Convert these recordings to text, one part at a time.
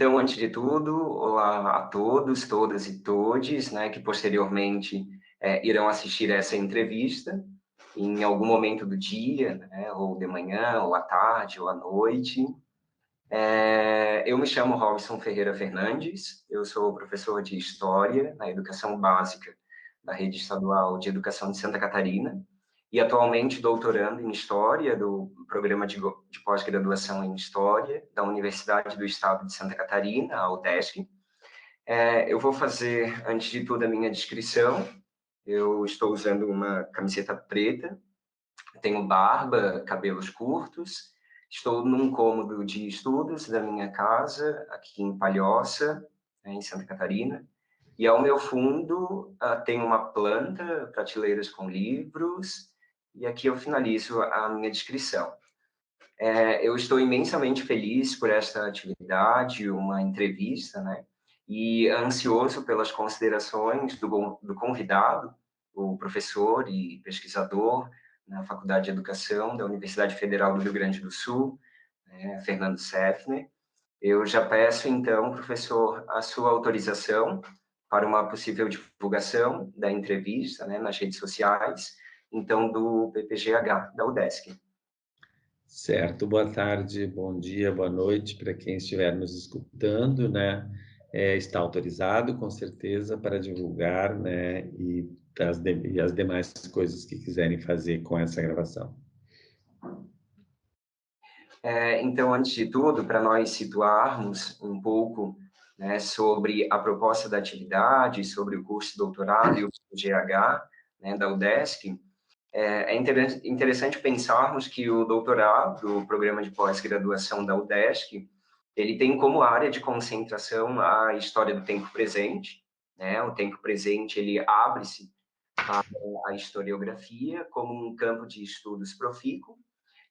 Então, antes de tudo, olá a todos, todas e todes, né, que posteriormente irão assistir essa entrevista em algum momento do dia, né, ou de manhã, ou à tarde, ou à noite. Eu me chamo Robson Ferreira Fernandes, eu sou professor de História na Educação Básica da Rede Estadual de Educação de Santa Catarina e atualmente doutorando em História do programa de pós-graduação em História da Universidade do Estado de Santa Catarina, a UDESC. Eu vou fazer, antes de tudo, a minha descrição. Eu estou usando uma camiseta preta, tenho barba, cabelos curtos, estou num cômodo de estudos da minha casa, aqui em Palhoça, em Santa Catarina, e ao meu fundo tem uma planta, prateleiras com livros, e aqui eu finalizo a minha descrição. Eu estou imensamente feliz por esta atividade, uma entrevista, né? E ansioso pelas considerações do convidado, o professor e pesquisador na Faculdade de Educação da Universidade Federal do Rio Grande do Sul, Fernando Seffner. Eu já peço, então, professor, a sua autorização para uma possível divulgação da entrevista, né, nas redes sociais, então, do PPGH, da UDESC. Certo, boa tarde, bom dia, boa noite para quem estiver nos escutando, né? Está autorizado, com certeza, para divulgar, né? E as demais coisas que quiserem fazer com essa gravação. Então, antes de tudo, para nós situarmos um pouco, né, sobre a proposta da atividade, sobre o curso de doutorado e o GH, né, da UDESC, é interessante pensarmos que o doutorado, o programa de pós-graduação da UDESC, ele tem como área de concentração a história do tempo presente, né? O tempo presente, ele abre-se para a historiografia como um campo de estudos profícuo,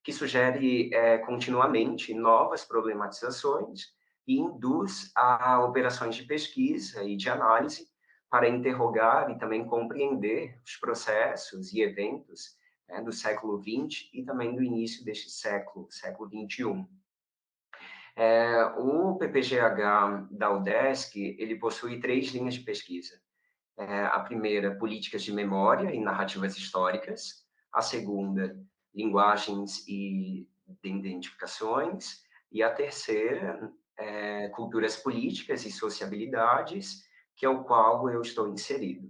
que sugere continuamente novas problematizações e induz a operações de pesquisa e de análise para interrogar e também compreender os processos e eventos, né, do século XX e também do início deste século XXI. O PPGH da UDESC, ele possui 3 linhas de pesquisa. A primeira, políticas de memória e narrativas históricas. A segunda, linguagens e identificações. E a terceira, culturas políticas e sociabilidades, que é o qual eu estou inserido,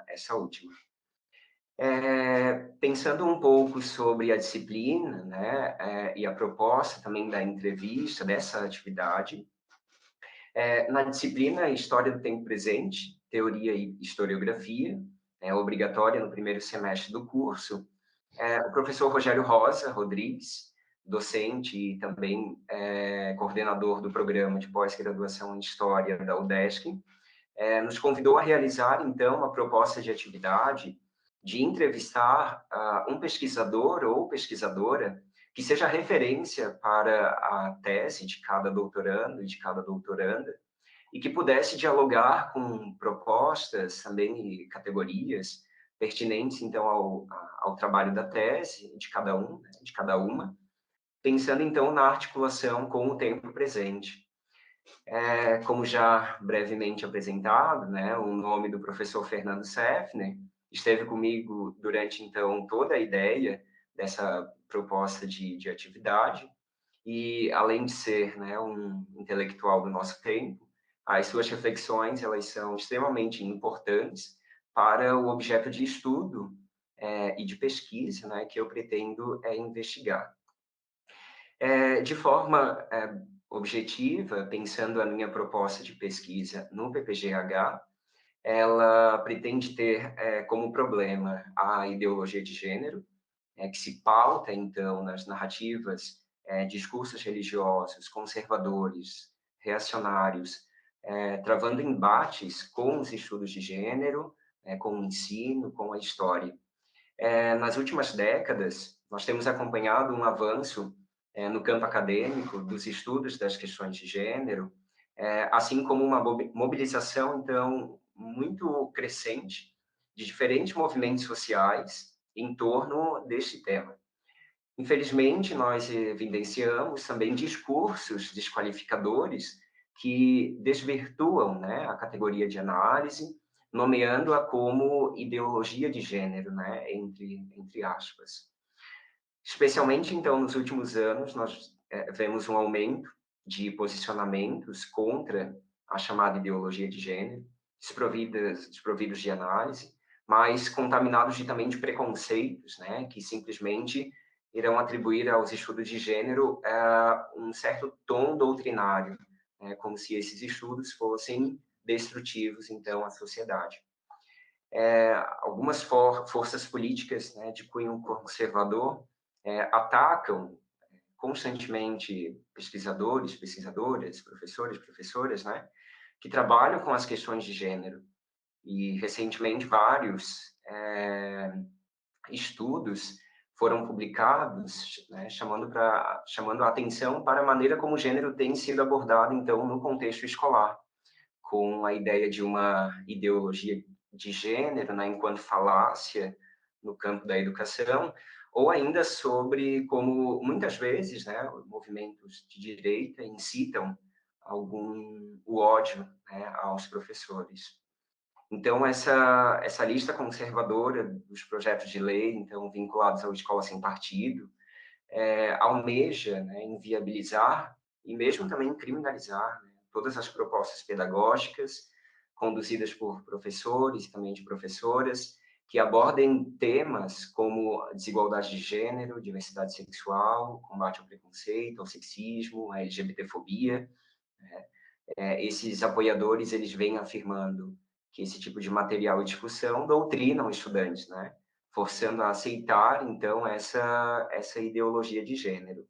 essa última. Pensando um pouco sobre a disciplina, né, e a proposta também da entrevista, dessa atividade, na disciplina História do Tempo Presente, Teoria e Historiografia, obrigatória no primeiro semestre do curso, o professor Rogério Rosa Rodrigues, docente e também coordenador do programa de pós-graduação em História da UDESC, nos convidou a realizar, então, uma proposta de atividade de entrevistar um pesquisador ou pesquisadora que seja referência para a tese de cada doutorando e de cada doutoranda, e que pudesse dialogar com propostas também e categorias pertinentes, então, ao trabalho da tese de cada um, de cada uma, pensando, então, na articulação com o tempo presente. Como já brevemente apresentado, né, o nome do professor Fernando Seffner esteve comigo durante, então, toda a ideia dessa proposta de atividade, e, além de ser, né, um intelectual do nosso tempo, as suas reflexões, elas são extremamente importantes para o objeto de estudo e de pesquisa, né, que eu pretendo investigar. De forma objetiva, pensando a minha proposta de pesquisa no PPGH, ela pretende ter como problema a ideologia de gênero, que se pauta, então, nas narrativas, discursos religiosos, conservadores, reacionários, travando embates com os estudos de gênero, com o ensino, com a história. Nas últimas décadas, nós temos acompanhado um avanço no campo acadêmico dos estudos das questões de gênero, assim como uma mobilização, então, muito crescente de diferentes movimentos sociais em torno deste tema. Infelizmente, nós evidenciamos também discursos desqualificadores que desvirtuam, né, a categoria de análise, nomeando-a como ideologia de gênero, né, entre aspas. Especialmente, então, nos últimos anos, nós vemos um aumento de posicionamentos contra a chamada ideologia de gênero, desprovidos de análise, mas contaminados também de preconceitos, né, que simplesmente irão atribuir aos estudos de gênero um certo tom doutrinário, né, como se esses estudos fossem destrutivos, então, à sociedade. Algumas forças políticas, né, de cunho conservador atacam constantemente pesquisadores, pesquisadoras, professores, professoras, né, que trabalham com as questões de gênero. E, recentemente, vários estudos foram publicados, né, chamando a atenção para a maneira como o gênero tem sido abordado, então, no contexto escolar, com a ideia de uma ideologia de gênero, né, enquanto falácia no campo da educação, ou ainda sobre como, muitas vezes, né, movimentos de direita incitam o ódio, né, aos professores. Então, essa lista conservadora dos projetos de lei, então, vinculados à escola sem partido, almeja, né, inviabilizar e mesmo também criminalizar, né, todas as propostas pedagógicas conduzidas por professores e também de professoras que abordem temas como desigualdade de gênero, diversidade sexual, combate ao preconceito, ao sexismo, à LGBTfobia, né? Esses apoiadores, eles vêm afirmando que esse tipo de material e discussão doutrinam estudantes, né? Forçando a aceitar, então, essa ideologia de gênero.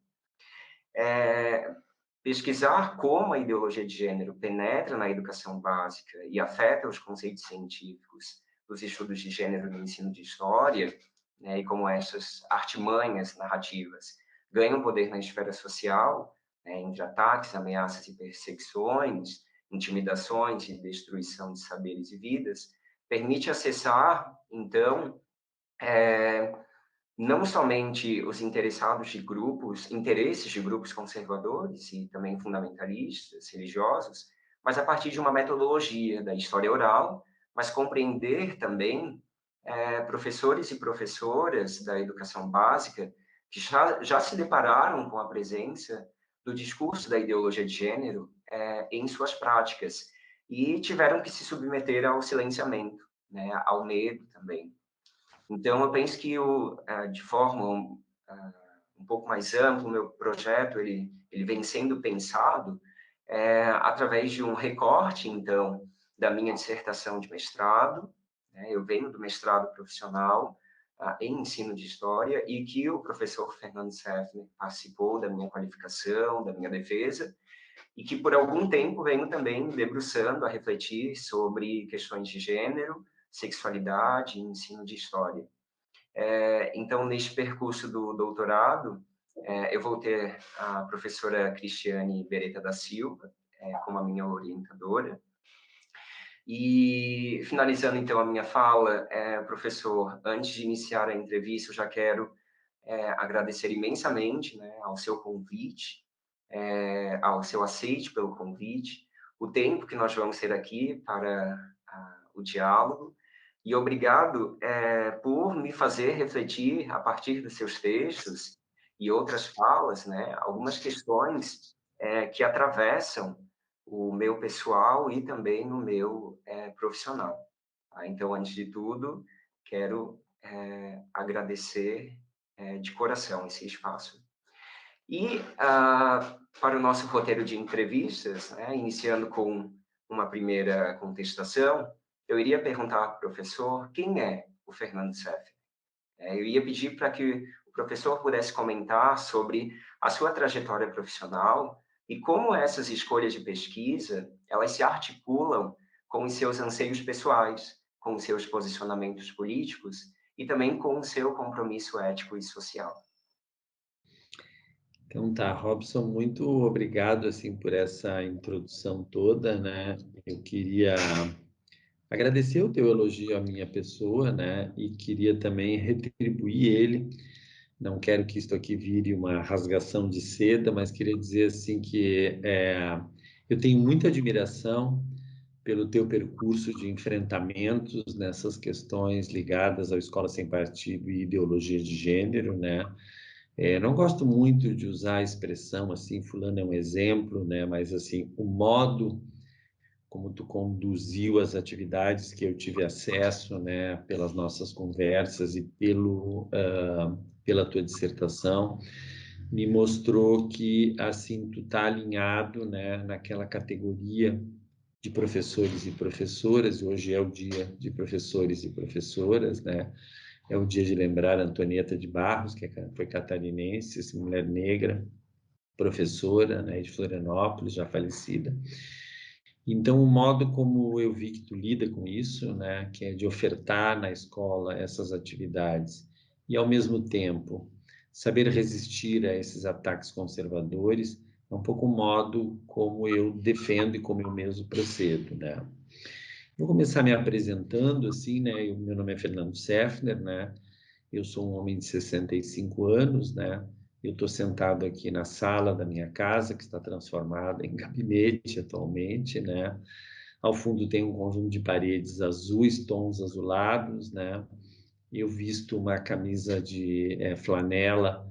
Pesquisar como a ideologia de gênero penetra na educação básica e afeta os conceitos científicos dos estudos de gênero no ensino de história, né, e como essas artimanhas narrativas ganham poder na esfera social, né, entre ataques, ameaças e perseguições, intimidações e destruição de saberes e vidas, permite acessar, então, não somente os interesses de grupos conservadores e também fundamentalistas, religiosos, mas a partir de uma metodologia da história oral, mas compreender também professores e professoras da educação básica que já se depararam com a presença do discurso da ideologia de gênero em suas práticas e tiveram que se submeter ao silenciamento, né, ao medo também. Então, eu penso que, de forma um pouco mais ampla, o meu projeto ele vem sendo pensado através de um recorte, então, da minha dissertação de mestrado, né? Eu venho do mestrado profissional em ensino de história e que o professor Fernando Seffner participou da minha qualificação, da minha defesa, e que por algum tempo venho também me debruçando a refletir sobre questões de gênero, sexualidade e ensino de história. Então, neste percurso do doutorado, eu vou ter a professora Cristiane Beretta da Silva como a minha orientadora. E, finalizando, então, a minha fala, professor, antes de iniciar a entrevista, eu já quero agradecer imensamente, né, ao seu convite, ao seu aceite pelo convite, o tempo que nós vamos ter aqui para o diálogo, e obrigado por me fazer refletir, a partir dos seus textos e outras falas, né, algumas questões que atravessam o meu pessoal e também no meu profissional. Tá? Então, antes de tudo, quero agradecer de coração esse espaço. E para o nosso roteiro de entrevistas, né, iniciando com uma primeira contestação, eu iria perguntar ao professor quem é o Fernando Seffner. Eu ia pedir para que o professor pudesse comentar sobre a sua trajetória profissional e como essas escolhas de pesquisa elas se articulam com os seus anseios pessoais, com os seus posicionamentos políticos e também com o seu compromisso ético e social. Então tá, Robson, muito obrigado assim por essa introdução toda, né? Eu queria agradecer o teu elogio à minha pessoa, né? E queria também retribuir ele. Não quero que isto aqui vire uma rasgação de seda, mas queria dizer assim que Eu tenho muita admiração pelo teu percurso de enfrentamentos nessas questões ligadas à escola sem partido e ideologia de gênero, né? Não gosto muito de usar a expressão assim, fulano é um exemplo, né? Mas assim, o modo como tu conduziu as atividades que eu tive acesso, né, pelas nossas conversas e pela tua dissertação, me mostrou que assim tu tá alinhado, né, naquela categoria de professores e professoras. E hoje é o dia de professores e professoras, né? É o dia de lembrar Antonieta de Barros, que foi catarinense, essa mulher negra, professora, né, de Florianópolis, já falecida. Então, o modo como eu vi que tu lida com isso, né, que é de ofertar na escola essas atividades e, ao mesmo tempo, saber resistir a esses ataques conservadores, é um pouco o modo como eu defendo e como eu mesmo procedo, né. Vou começar me apresentando, assim, né, meu nome é Fernando Seffner, né, eu sou um homem de 65 anos, né, eu estou sentado aqui na sala da minha casa, que está transformada em gabinete atualmente, né. Ao fundo tem um conjunto de paredes azuis, tons azulados, né? Eu visto uma camisa de flanela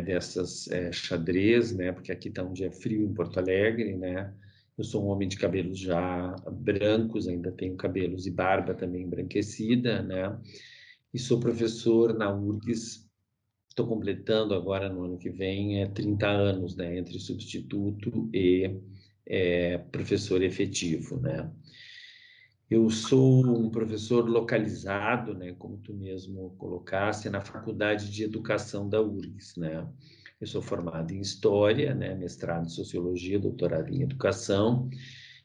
dessas xadrez, né? Porque aqui está um dia frio em Porto Alegre, né? Eu sou um homem de cabelos já brancos, ainda tenho cabelos e barba também embranquecida, né? E sou professor na URGS. Estou completando agora no ano que vem 30 anos, né? Entre substituto e professor efetivo, né? Eu sou um professor localizado, né, como tu mesmo colocaste, na Faculdade de Educação da URGS, né? Eu sou formado em História, né, mestrado em Sociologia, doutorado em Educação,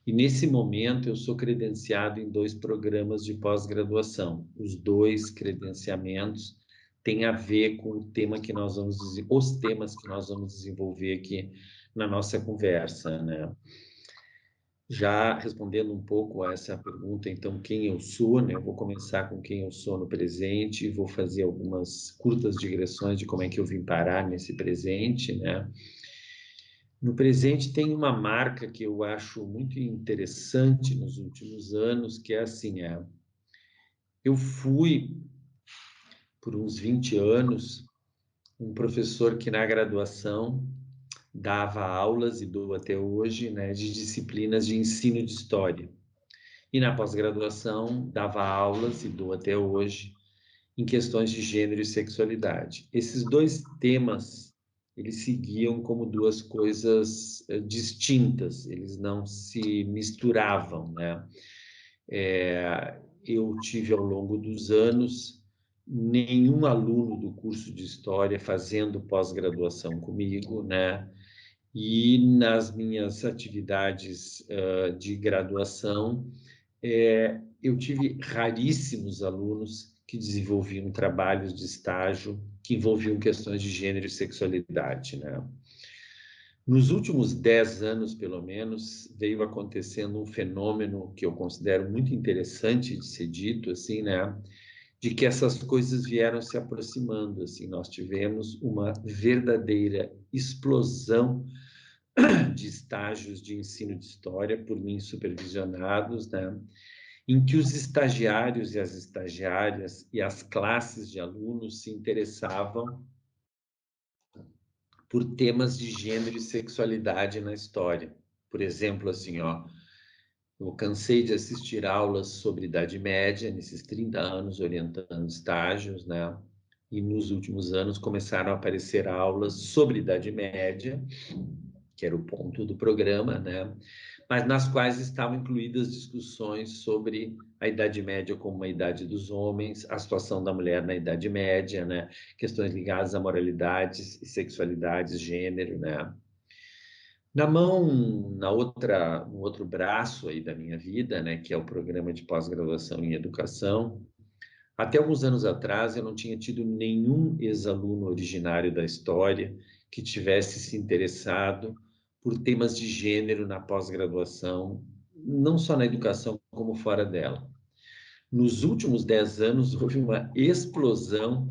e nesse momento eu sou credenciado em 2 programas de pós-graduação. Os 2 credenciamentos têm a ver com o tema que nós vamos, os temas que nós vamos desenvolver aqui na nossa conversa, né? Já respondendo um pouco a essa pergunta, então, quem eu sou, né? Eu vou começar com quem eu sou no presente, vou fazer algumas curtas digressões de como é que eu vim parar nesse presente, né? No presente tem uma marca que eu acho muito interessante nos últimos anos, que é assim, eu fui, por uns 20 anos, um professor que na graduação dava aulas, e dou até hoje, né, de disciplinas de ensino de história. E na pós-graduação dava aulas, e dou até hoje, em questões de gênero e sexualidade. Esses 2 temas, eles seguiam como 2 coisas distintas, eles não se misturavam, né? Eu tive ao longo dos anos nenhum aluno do curso de História fazendo pós-graduação comigo, né? E nas minhas atividades de graduação, eu tive raríssimos alunos que desenvolviam trabalhos de estágio que envolviam questões de gênero e sexualidade, né? Nos últimos 10 anos, pelo menos, veio acontecendo um fenômeno que eu considero muito interessante de ser dito, assim, né? De que essas coisas vieram se aproximando, assim, nós tivemos uma verdadeira explosão de estágios de ensino de história por mim supervisionados, né? Em que os estagiários e as estagiárias e as classes de alunos se interessavam por temas de gênero e sexualidade na história. Por exemplo, assim, eu cansei de assistir aulas sobre Idade Média nesses 30 anos orientando estágios, né? E nos últimos anos começaram a aparecer aulas sobre Idade Média, que era o ponto do programa, né? Mas nas quais estavam incluídas discussões sobre a Idade Média como a idade dos homens, a situação da mulher na Idade Média, né? Questões ligadas a moralidades e sexualidades, gênero, né? No outro braço aí da minha vida, né, que é o programa de pós-graduação em educação, até alguns anos atrás eu não tinha tido nenhum ex-aluno originário da história que tivesse se interessado por temas de gênero na pós-graduação, não só na educação, como fora dela. Nos últimos 10 anos houve uma explosão,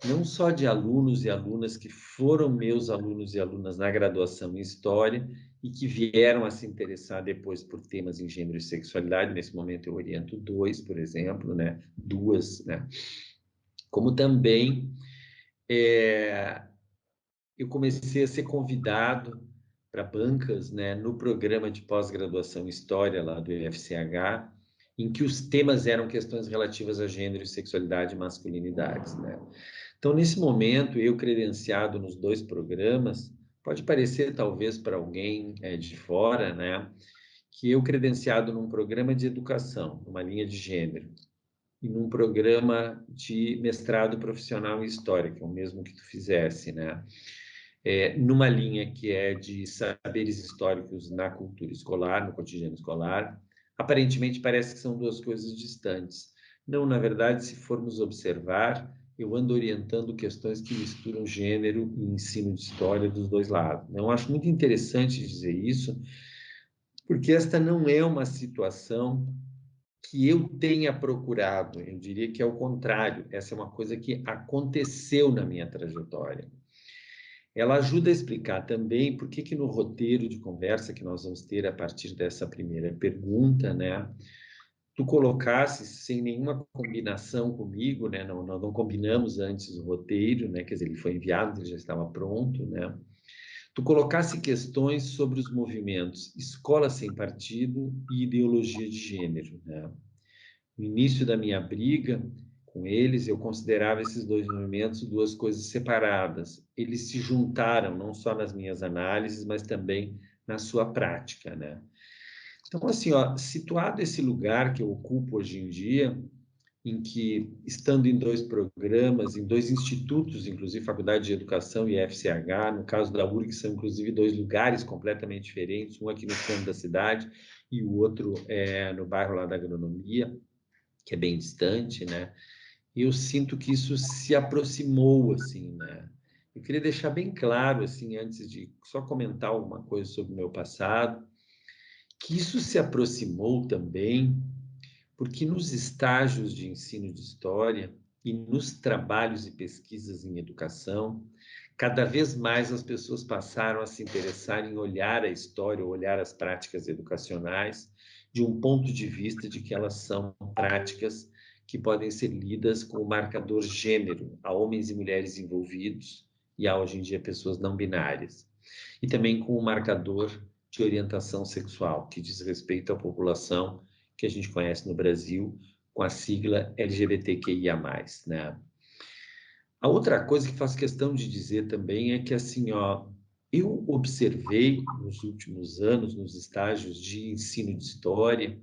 não só de alunos e alunas que foram meus alunos e alunas na graduação em História, e que vieram a se interessar depois por temas em gênero e sexualidade. Nesse momento eu oriento 2, por exemplo, né? 2, né? Como também eu comecei a ser convidado para bancas, né, no programa de pós-graduação em História lá do IFCH, em que os temas eram questões relativas a gênero, sexualidade e masculinidades, né? Então, nesse momento, eu credenciado nos 2 programas, pode parecer talvez para alguém de fora, né, que eu credenciado num programa de educação, numa linha de gênero, e num programa de mestrado profissional em História, que é o mesmo que tu fizesse, né? Numa linha que é de saberes históricos na cultura escolar, no cotidiano escolar, aparentemente parece que são 2 coisas distantes. Não, na verdade, se formos observar, eu ando orientando questões que misturam gênero e ensino de história dos 2 lados. Eu acho muito interessante dizer isso, porque esta não é uma situação que eu tenha procurado, eu diria que é o contrário, essa é uma coisa que aconteceu na minha trajetória. Ela ajuda a explicar também por que no roteiro de conversa que nós vamos ter a partir dessa primeira pergunta, né, tu colocasse sem nenhuma combinação comigo, né, nós não combinamos antes o roteiro, né, quer dizer, ele foi enviado, ele já estava pronto, né, tu colocasse questões sobre os movimentos Escola Sem Partido e Ideologia de Gênero, né. No início da minha briga com eles, eu considerava esses 2 movimentos 2 coisas separadas. Eles se juntaram não só nas minhas análises, mas também na sua prática, né? Então, assim, ó, situado esse lugar que eu ocupo hoje em dia, em que, estando em 2 programas, em 2 institutos, inclusive Faculdade de Educação e FCH, no caso da URG, são inclusive 2 lugares completamente diferentes, um aqui no centro da cidade e o outro no bairro lá da Agronomia, que é bem distante, né? E eu sinto que isso se aproximou, assim, né? Eu queria deixar bem claro, assim, antes de só comentar alguma coisa sobre o meu passado, que isso se aproximou também porque nos estágios de ensino de história e nos trabalhos e pesquisas em educação, cada vez mais as pessoas passaram a se interessar em olhar a história, olhar as práticas educacionais de um ponto de vista de que elas são práticas que podem ser lidas com o marcador gênero, a homens e mulheres envolvidos e a, hoje em dia, pessoas não binárias. E também com o marcador de orientação sexual, que diz respeito à população que a gente conhece no Brasil com a sigla LGBTQIA+, né? A outra coisa que faço questão de dizer também é que, assim, ó, eu observei nos últimos anos, nos estágios de ensino de história,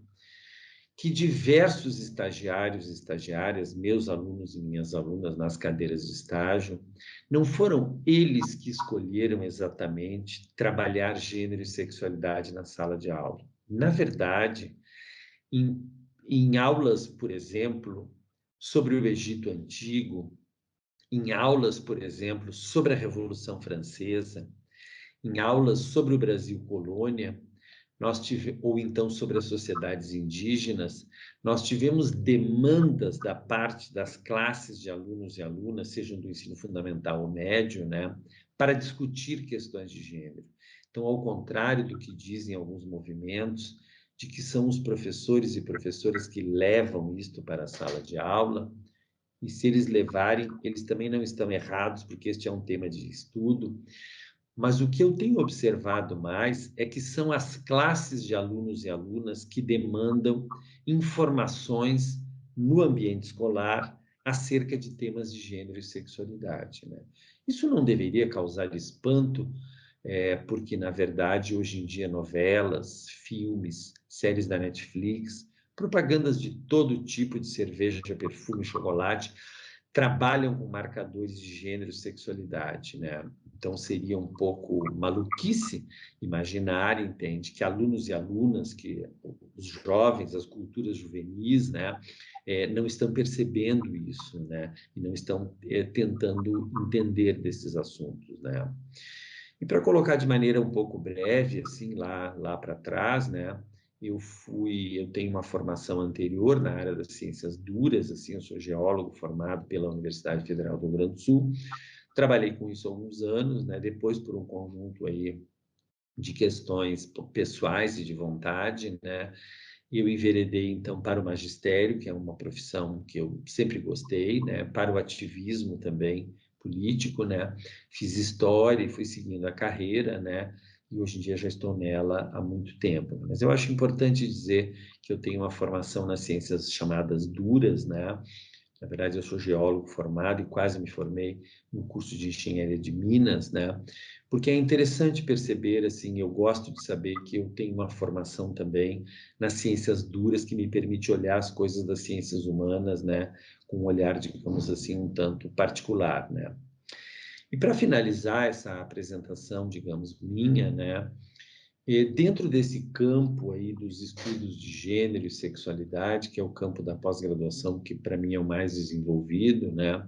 que diversos estagiários e estagiárias, meus alunos e minhas alunas nas cadeiras de estágio, não foram eles que escolheram exatamente trabalhar gênero e sexualidade na sala de aula. Na verdade, em aulas, por exemplo, sobre o Egito Antigo, em aulas, por exemplo, sobre a Revolução Francesa, em aulas sobre o Brasil colônia, ou então sobre as sociedades indígenas, nós tivemos demandas da parte das classes de alunos e alunas, sejam do ensino fundamental ou médio, né, para discutir questões de gênero. Então, ao contrário do que dizem alguns movimentos, de que são os professores e professoras que levam isto para a sala de aula, e se eles levarem, eles também não estão errados, porque este é um tema de estudo, mas o que eu tenho observado mais é que são as classes de alunos e alunas que demandam informações no ambiente escolar acerca de temas de gênero e sexualidade, né? Isso não deveria causar espanto, porque, na verdade, hoje em dia, novelas, filmes, séries da Netflix, propagandas de todo tipo de cerveja, perfume, chocolate, trabalham com marcadores de gênero e sexualidade, né? Então, seria um pouco maluquice imaginar, entende, que alunos e alunas, que os jovens, as culturas juvenis, né, não estão percebendo isso, né, e não estão tentando entender desses assuntos, né. E para colocar de maneira um pouco breve, assim, lá para trás, né, eu tenho uma formação anterior na área das ciências duras, assim, eu sou geólogo formado pela Universidade Federal do Rio Grande do Sul, trabalhei com isso há alguns anos, né, depois por um conjunto aí de questões pessoais e de vontade, né? Eu enveredei, então, para o magistério, que é uma profissão que eu sempre gostei, né? Para o ativismo também político, né? Fiz história e fui seguindo a carreira, né? E hoje em dia já estou nela há muito tempo. Mas eu acho importante dizer que eu tenho uma formação nas ciências chamadas duras, né? Na verdade, eu sou geólogo formado e quase me formei no curso de engenharia de Minas, né? Porque é interessante perceber, assim, eu gosto de saber que eu tenho uma formação também nas ciências duras que me permite olhar as coisas das ciências humanas, né? Com um olhar, digamos assim, um tanto particular, né? E para finalizar essa apresentação, digamos, minha, né? E dentro desse campo aí dos estudos de gênero e sexualidade, que é o campo da pós-graduação, que para mim é o mais desenvolvido, né?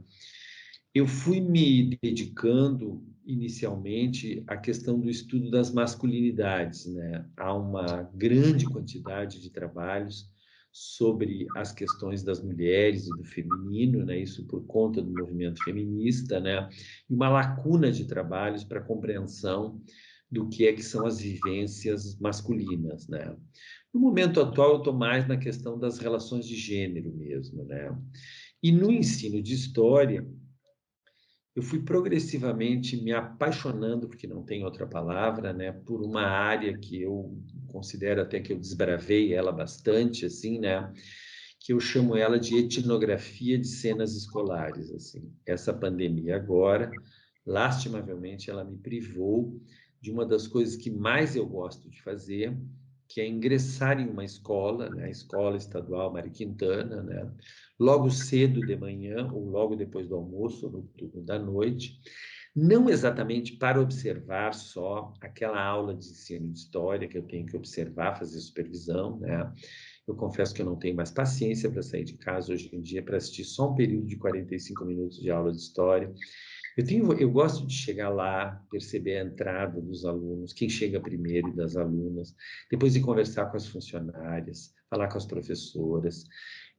Eu fui me dedicando inicialmente à questão do estudo das masculinidades, né? Há uma grande quantidade de trabalhos sobre as questões das mulheres e do feminino, né? Isso por conta do movimento feminista, né? E uma lacuna de trabalhos para compreensão do que é que são as vivências masculinas, né? No momento atual, eu estou mais na questão das relações de gênero mesmo, né? E no ensino de história, eu fui progressivamente me apaixonando, porque não tem outra palavra, né, por uma área que eu considero até que eu desbravei ela bastante, assim, né, que eu chamo ela de etnografia de cenas escolares, assim. Essa pandemia agora, lastimavelmente, ela me privou de uma das coisas que mais eu gosto de fazer, que é ingressar em uma escola, né, a Escola Estadual Mário Quintana, né, logo cedo de manhã ou logo depois do almoço, ou no turno da noite, não exatamente para observar só aquela aula de ensino de história que eu tenho que observar, fazer supervisão, né? Eu confesso que eu não tenho mais paciência para sair de casa hoje em dia para assistir só um período de 45 minutos de aula de história. Eu gosto de chegar lá, perceber a entrada dos alunos, quem chega primeiro e das alunas, depois de conversar com as funcionárias, falar com as professoras.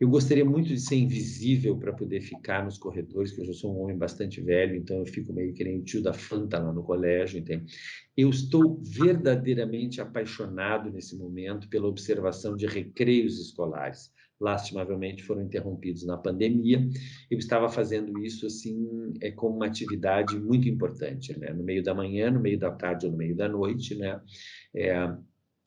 Eu gostaria muito de ser invisível para poder ficar nos corredores, que eu já sou um homem bastante velho, então eu fico meio que nem o tio da Fanta lá no colégio, entende? Eu estou verdadeiramente apaixonado nesse momento pela observação de recreios escolares. Lastimavelmente foram interrompidos na pandemia. Eu estava fazendo isso assim, como uma atividade muito importante, né? No meio da manhã, no meio da tarde ou no meio da noite, né? É,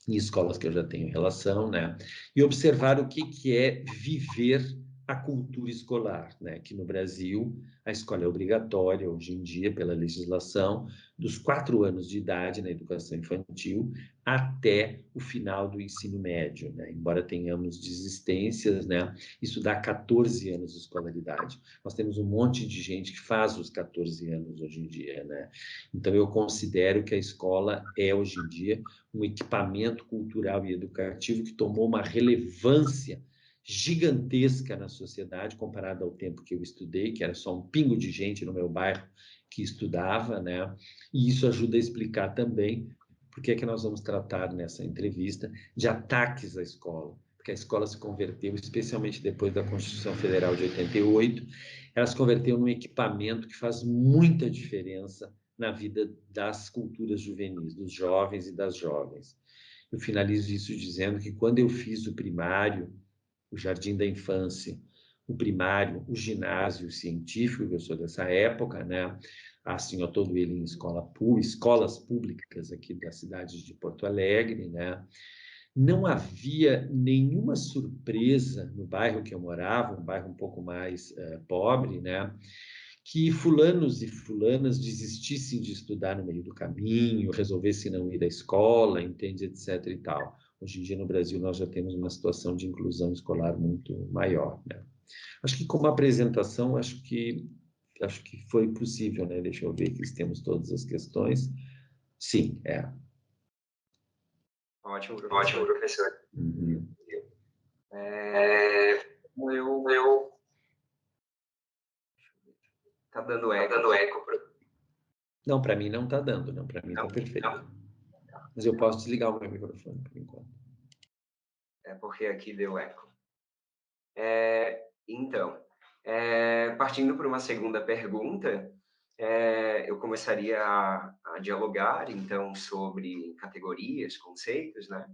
em escolas que eu já tenho relação, né? E observar o que é viver a cultura escolar, né? Que no Brasil a escola é obrigatória hoje em dia pela legislação dos 4 anos de idade na educação infantil até o final do ensino médio, né? Embora tenhamos desistências, né? Isso dá 14 anos de escolaridade. Nós temos um monte de gente que faz os 14 anos hoje em dia, né? Então eu considero que a escola é hoje em dia um equipamento cultural e educativo que tomou uma relevância gigantesca na sociedade, comparado ao tempo que eu estudei, que era só um pingo de gente no meu bairro que estudava, né? E isso ajuda a explicar também por que é que nós vamos tratar nessa entrevista de ataques à escola, porque a escola se converteu, especialmente depois da Constituição Federal de 88, ela se converteu num equipamento que faz muita diferença na vida das culturas juvenis, dos jovens e das jovens. Eu finalizo isso dizendo que quando eu fiz o primário, o jardim da infância, o primário, o ginásio científico, que eu sou dessa época, né? Assim, eu todo ele em escolas públicas aqui da cidade de Porto Alegre, né? Não havia nenhuma surpresa no bairro que eu morava, um bairro um pouco mais pobre, né? Que fulanos e fulanas desistissem de estudar no meio do caminho, resolvessem não ir à escola, entende, etc. e tal. Hoje em dia, no Brasil, nós já temos uma situação de inclusão escolar muito maior, né? Acho que como apresentação, acho que foi possível, né? Deixa eu ver aqui se temos todas as questões. Sim, é. Ótimo, Ótimo, professor. professor. Uhum. É, É, eu... eu Tá dando tá eco. dando eco. Não, para mim não está dando, não. Para mim está perfeito. Não. Mas eu posso desligar o meu microfone por enquanto. É porque aqui deu eco. Então, partindo para uma segunda pergunta, eu começaria a dialogar, então, sobre categorias, conceitos, né?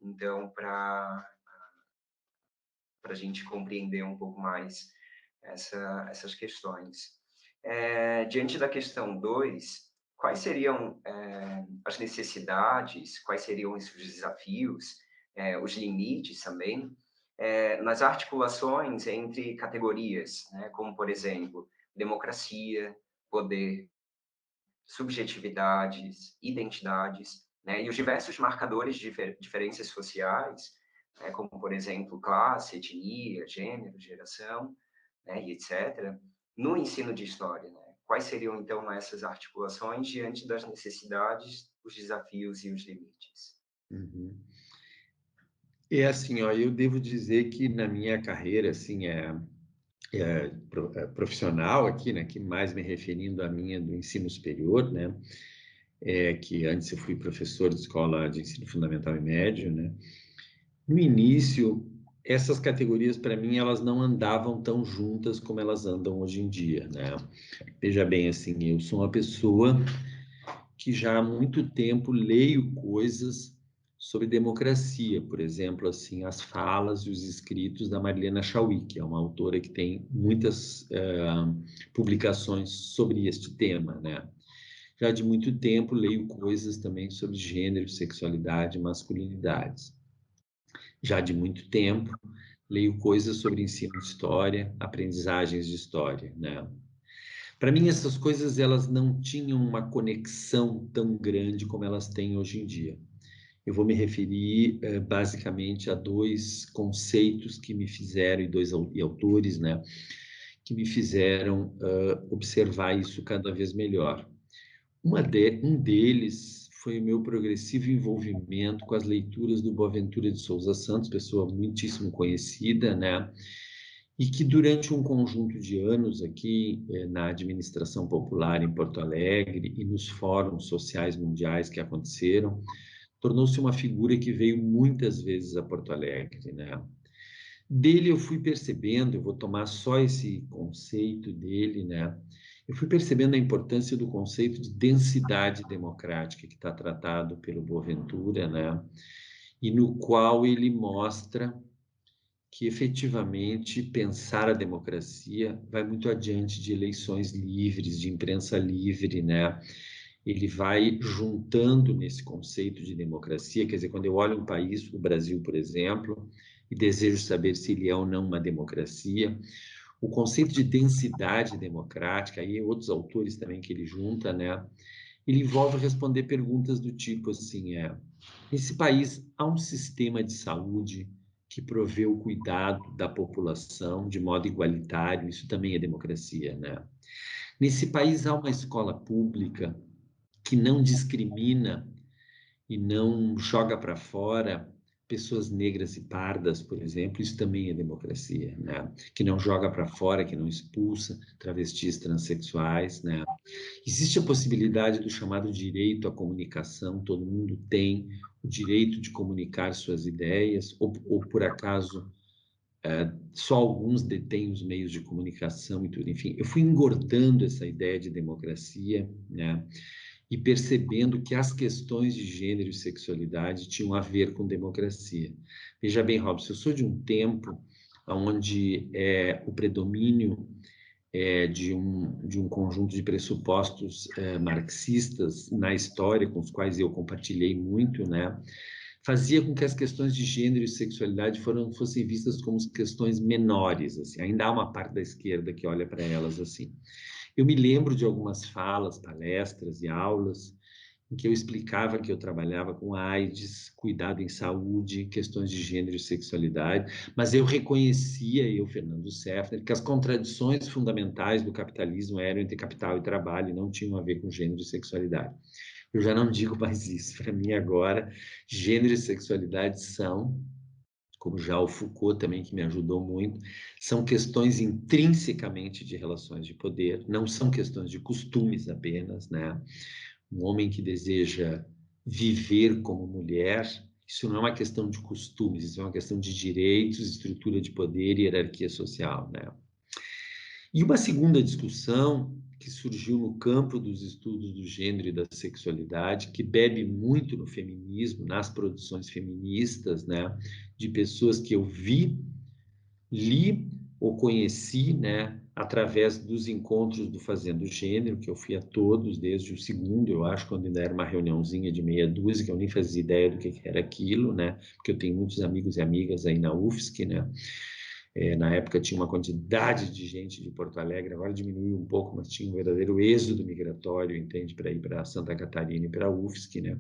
Então, para a gente compreender um pouco mais essas questões. Diante da questão 2, quais seriam as necessidades, quais seriam os desafios, os limites também, nas articulações entre categorias, né, como, por exemplo, democracia, poder, subjetividades, identidades, né, e os diversos marcadores de diferenças sociais, né, como, por exemplo, classe, etnia, gênero, geração, né, e etc., no ensino de história, né? Quais seriam, então, essas articulações diante das necessidades, os desafios e os limites? Uhum. É assim, ó, eu devo dizer que na minha carreira, assim, profissional aqui, né, que mais me referindo à minha do ensino superior, né, que antes eu fui professor de escola de ensino fundamental e médio, né. No início, essas categorias, para mim, elas não andavam tão juntas como elas andam hoje em dia, né. Veja bem, assim, eu sou uma pessoa que já há muito tempo leio coisas sobre democracia, por exemplo, assim, as falas e os escritos da Marilena Chauí, que é uma autora que tem muitas publicações sobre este tema, né? Já de muito tempo leio coisas também sobre gênero, sexualidade e masculinidades. Já de muito tempo leio coisas sobre ensino de história, aprendizagens de história, né? Para mim, essas coisas elas não tinham uma conexão tão grande como elas têm hoje em dia. Eu vou me referir basicamente a dois conceitos que me fizeram, e dois autores, né, que me fizeram observar isso cada vez melhor. Um deles foi o meu progressivo envolvimento com as leituras do Boaventura de Souza Santos, pessoa muitíssimo conhecida, né? E que durante um conjunto de anos aqui na administração popular em Porto Alegre e nos fóruns sociais mundiais que aconteceram, tornou-se uma figura que veio muitas vezes a Porto Alegre, né? Dele eu fui percebendo, eu vou tomar só esse conceito dele, né? Eu fui percebendo a importância do conceito de densidade democrática que está tratado pelo Boaventura, né? E no qual ele mostra que efetivamente pensar a democracia vai muito adiante de eleições livres, de imprensa livre, né? Ele vai juntando nesse conceito de democracia, quer dizer, quando eu olho um país, o Brasil, por exemplo, e desejo saber se ele é ou não uma democracia, o conceito de densidade democrática, aí outros autores também que ele junta, né? Ele envolve responder perguntas do tipo assim, nesse país há um sistema de saúde que provê o cuidado da população de modo igualitário, isso também é democracia, né? Nesse país há uma escola pública que não discrimina e não joga para fora pessoas negras e pardas, por exemplo, isso também é democracia, né? Que não joga para fora, que não expulsa travestis transexuais, né? Existe a possibilidade do chamado direito à comunicação, todo mundo tem o direito de comunicar suas ideias, ou por acaso só alguns detêm os meios de comunicação e tudo. Enfim, eu fui engordando essa ideia de democracia, né? E percebendo que as questões de gênero e sexualidade tinham a ver com democracia. Veja bem, Robson, eu sou de um tempo onde o predomínio de um conjunto de pressupostos marxistas na história, com os quais eu compartilhei muito, né, fazia com que as questões de gênero e sexualidade fossem vistas como questões menores. Assim. Ainda há uma parte da esquerda que olha para elas assim. Eu me lembro de algumas falas, palestras e aulas em que eu explicava que eu trabalhava com AIDS, cuidado em saúde, questões de gênero e sexualidade, mas eu reconhecia, Fernando Seffner, que as contradições fundamentais do capitalismo eram entre capital e trabalho e não tinham a ver com gênero e sexualidade. Eu já não digo mais isso. Para mim, agora, gênero e sexualidade são, como já o Foucault também, que me ajudou muito, são questões intrinsecamente de relações de poder, não são questões de costumes apenas, né? Um homem que deseja viver como mulher, isso não é uma questão de costumes, isso é uma questão de direitos, estrutura de poder e hierarquia social, né? E uma segunda discussão que surgiu no campo dos estudos do gênero e da sexualidade, que bebe muito no feminismo, nas produções feministas, né, de pessoas que eu vi, li ou conheci, né, através dos encontros do Fazendo Gênero, que eu fui a todos, desde o segundo, eu acho, quando ainda era uma reuniãozinha de meia dúzia, que eu nem fazia ideia do que era aquilo, né, porque eu tenho muitos amigos e amigas aí na UFSC, né. Na época tinha uma quantidade de gente de Porto Alegre, agora diminuiu um pouco, mas tinha um verdadeiro êxodo migratório, entende, para ir para Santa Catarina e para a UFSC, né.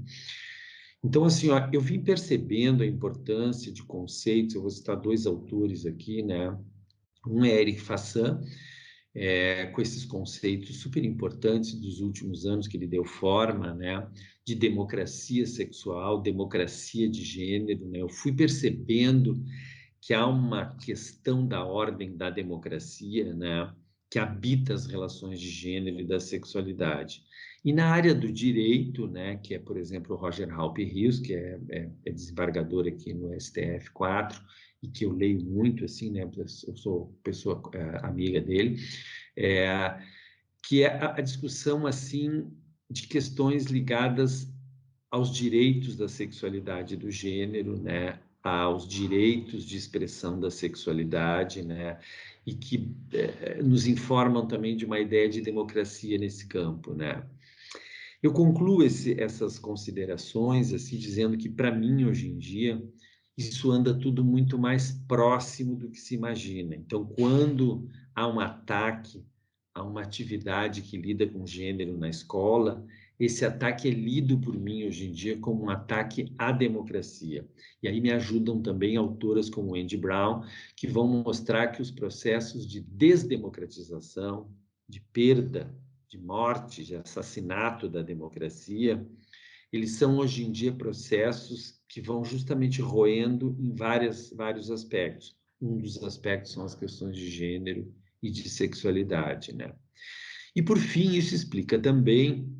Então, assim, ó, eu vim percebendo a importância de conceitos, eu vou citar 2 autores aqui, né. Um é Eric Fassan, com esses conceitos super importantes dos últimos anos que ele deu forma, né, de democracia sexual, democracia de gênero, né. Eu fui percebendo que há uma questão da ordem da democracia, né, que habita as relações de gênero e da sexualidade. E na área do direito, né, que é, por exemplo, o Roger Halpe Rios, que é desembargador aqui no STF 4, e que eu leio muito, assim, né, eu sou pessoa amiga dele, que é a discussão, assim, de questões ligadas aos direitos da sexualidade e do gênero, né, aos direitos de expressão da sexualidade, né, e que nos informam também de uma ideia de democracia nesse campo, né. Eu concluo essas considerações assim dizendo que para mim hoje em dia isso anda tudo muito mais próximo do que se imagina. Então, quando há um ataque a uma atividade que lida com gênero na escola, esse ataque é lido por mim hoje em dia como um ataque à democracia. E aí me ajudam também autoras como Andy Brown, que vão mostrar que os processos de desdemocratização, de perda, de morte, de assassinato da democracia, eles são hoje em dia processos que vão justamente roendo em vários aspectos. Um dos aspectos são as questões de gênero e de sexualidade, né? E por fim, isso explica também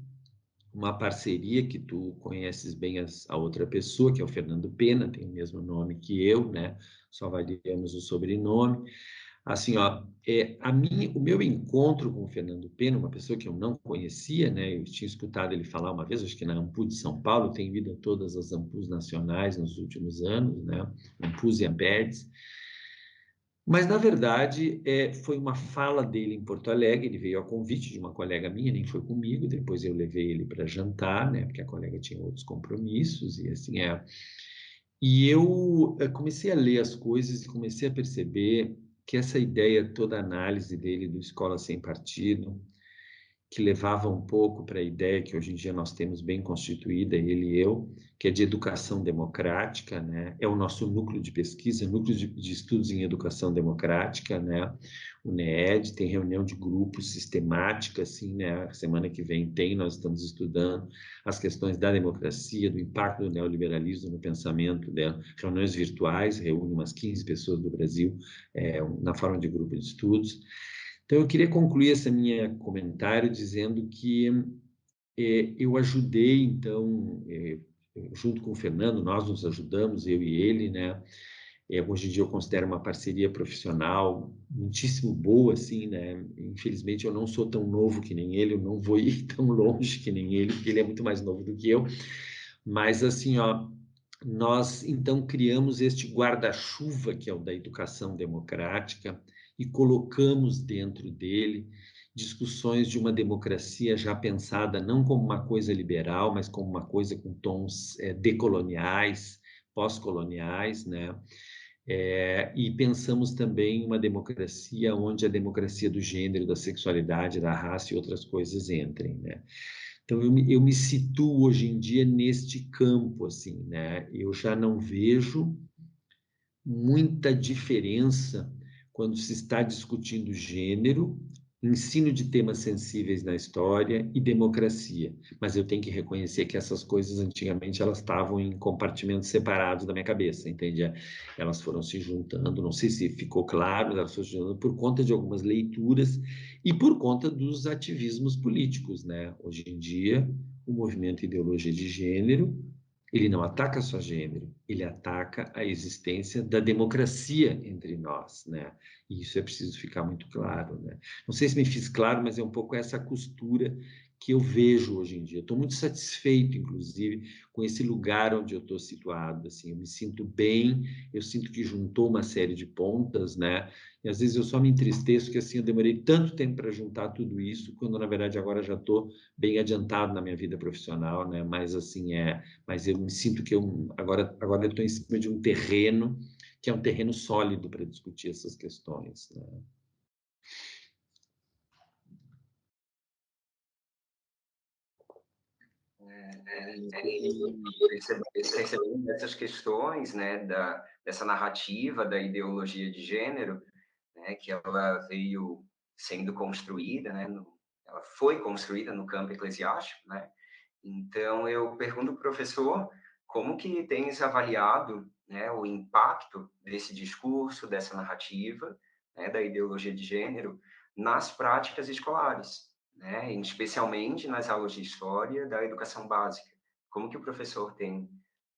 uma parceria que tu conheces bem a outra pessoa, que é o Fernando Pena, tem o mesmo nome que eu, né? Só variamos o sobrenome. Assim, ó, o meu encontro com o Fernando Pena, uma pessoa que eu não conhecia, né? Eu tinha escutado ele falar uma vez, acho que na Ampul de São Paulo, tenho ido a todas as Ampuls nacionais nos últimos anos, né? Ampuls e Ampedes. Mas, na verdade, foi uma fala dele em Porto Alegre, ele veio a convite de uma colega minha, nem foi comigo, depois eu levei ele para jantar, né? Porque a colega tinha outros compromissos, e assim é. E eu comecei a ler as coisas e comecei a perceber que essa ideia, toda a análise dele do Escola Sem Partido, que levava um pouco para a ideia que hoje em dia nós temos bem constituída, ele e eu, que é de educação democrática, né? É o nosso núcleo de pesquisa, núcleo de estudos em educação democrática, né? O NEED tem reunião de grupo sistemática, assim, né? A semana que vem nós estamos estudando as questões da democracia, do impacto do neoliberalismo no pensamento dela, reuniões virtuais, reúne umas 15 pessoas do Brasil, na forma de grupo de estudos. Então, eu queria concluir esse meu comentário dizendo que eu ajudei, então, junto com o Fernando, nós nos ajudamos, eu e ele, né? Hoje em dia eu considero uma parceria profissional muitíssimo boa, assim, né? Infelizmente eu não sou tão novo que nem ele, eu não vou ir tão longe que nem ele, porque ele é muito mais novo do que eu. Mas, assim, ó, nós então criamos este guarda-chuva que é o da educação democrática e colocamos dentro dele discussões de uma democracia já pensada não como uma coisa liberal, mas como uma coisa com tons decoloniais, pós-coloniais, né? E pensamos também uma democracia onde a democracia do gênero, da sexualidade, da raça e outras coisas entrem, né? Então, eu me situo hoje em dia neste campo, assim, né? Eu já não vejo muita diferença quando se está discutindo gênero, ensino de temas sensíveis na história e democracia. Mas eu tenho que reconhecer que essas coisas, antigamente, elas estavam em compartimentos separados da minha cabeça, entende? Elas foram se juntando, não sei se ficou claro, elas foram se juntando por conta de algumas leituras e por conta dos ativismos políticos, né? Hoje em dia, o movimento Ideologia de Gênero, ele não ataca só gênero, ele ataca a existência da democracia entre nós, né? E isso é preciso ficar muito claro, né? Não sei se me fiz claro, mas é um pouco essa costura que eu vejo hoje em dia. Estou muito satisfeito, inclusive, com esse lugar onde eu estou situado, assim, eu me sinto bem, eu sinto que juntou uma série de pontas, né? E às vezes eu só me entristeço que assim eu demorei tanto tempo para juntar tudo isso, quando na verdade agora já estou bem adiantado na minha vida profissional, né? Mas assim mas eu me sinto que eu agora eu estou em cima de um terreno que é um terreno sólido para discutir essas questões, né? Percebendo essas questões, né, dessa narrativa da ideologia de gênero, né, que ela veio sendo construída, né, ela foi construída no campo eclesiástico, né? Então eu pergunto ao professor como que tens avaliado, né, o impacto desse discurso, dessa narrativa, né, da ideologia de gênero nas práticas escolares, né, especialmente nas aulas de história da educação básica. Como que o professor tem